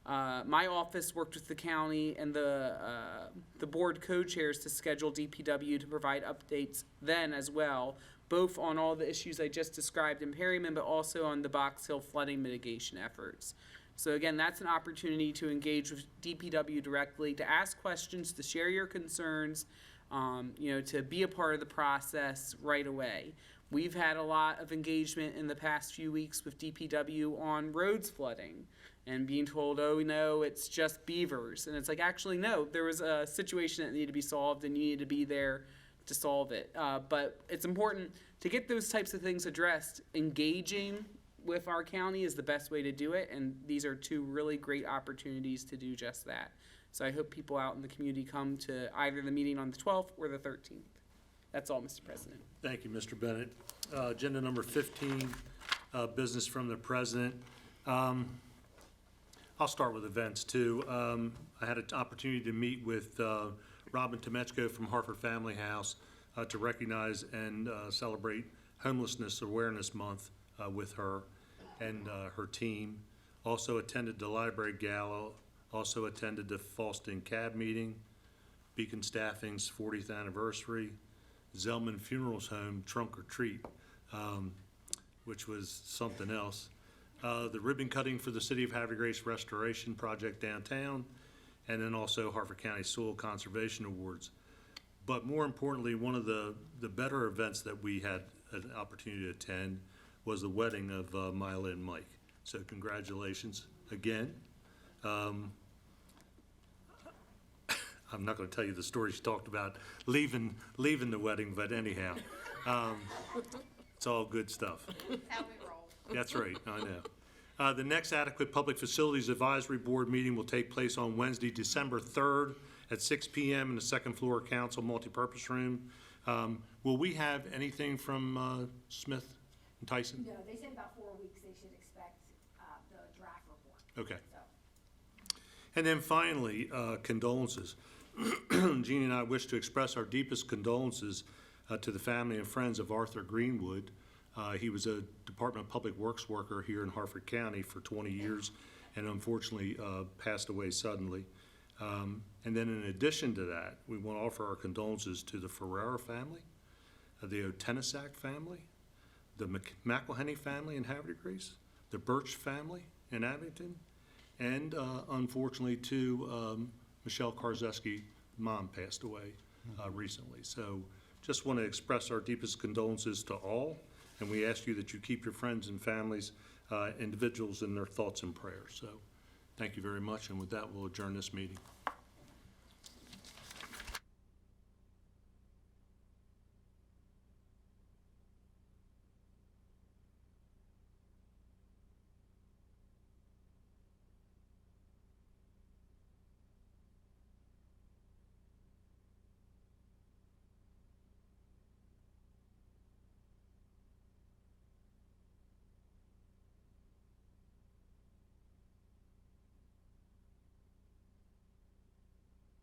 Speaker 5: my office worked with the county and the board co-chairs to schedule DPW to provide updates then as well, both on all the issues I just described in Perryman, but also on the Box Hill flooding mitigation efforts. So again, that's an opportunity to engage with DPW directly, to ask questions, to share your concerns, to be a part of the process right away. We've had a lot of engagement in the past few weeks with DPW on roads flooding and being told, oh no, it's just beavers. And it's like, actually, no, there was a situation that needed to be solved and you need to be there to solve it. But it's important to get those types of things addressed, engaging with our county is the best way to do it, and these are two really great opportunities to do just that. So I hope people out in the community come to either the meeting on the 12th or the 13th. That's all, Mr. President.
Speaker 1: Thank you, Mr. Bennett. Agenda number 15, business from the president. I'll start with events, too. I had an opportunity to meet with Robin Temechko from Harford Family House to recognize and celebrate Homelessness Awareness Month with her and her team. Also attended the library gala, also attended the Falston Cab meeting, Beacon Staffing's 40th anniversary, Zellman Funerals Home trunk or treat, which was something else. The ribbon cutting for the City of Havre de Grace Restoration Project downtown, and then also Harford County Soil Conservation Awards. But more importantly, one of the better events that we had an opportunity to attend was the wedding of Myla and Mike. So congratulations again. I'm not going to tell you the story she talked about leaving the wedding, but anyhow, it's all good stuff.
Speaker 7: How we roll.
Speaker 1: That's right, I know. The next Adequate Public Facilities Advisory Board meeting will take place on Wednesday, December 3rd at 6 p.m. in the second floor council multipurpose room. Will we have anything from Smith and Tyson?
Speaker 11: No, they said about 4 weeks they should expect the draft report.
Speaker 1: Okay.
Speaker 11: So.
Speaker 1: And then finally, condolences. Jeannie and I wish to express our deepest condolences to the family and friends of Arthur Greenwood. He was a Department of Public Works worker here in Harford County for 20 years and unfortunately passed away suddenly. And then in addition to that, we want to offer our condolences to the Ferrera family, the Otenesac family, the McElhenney family in Havre de Grace, the Birch family in Abington, and unfortunately too, Michelle Karzeski, mom, passed away recently. So just want to express our deepest condolences to all, and we ask you that you keep your friends and families, individuals in their thoughts and prayers. So thank you very much, and with that, we'll adjourn this meeting.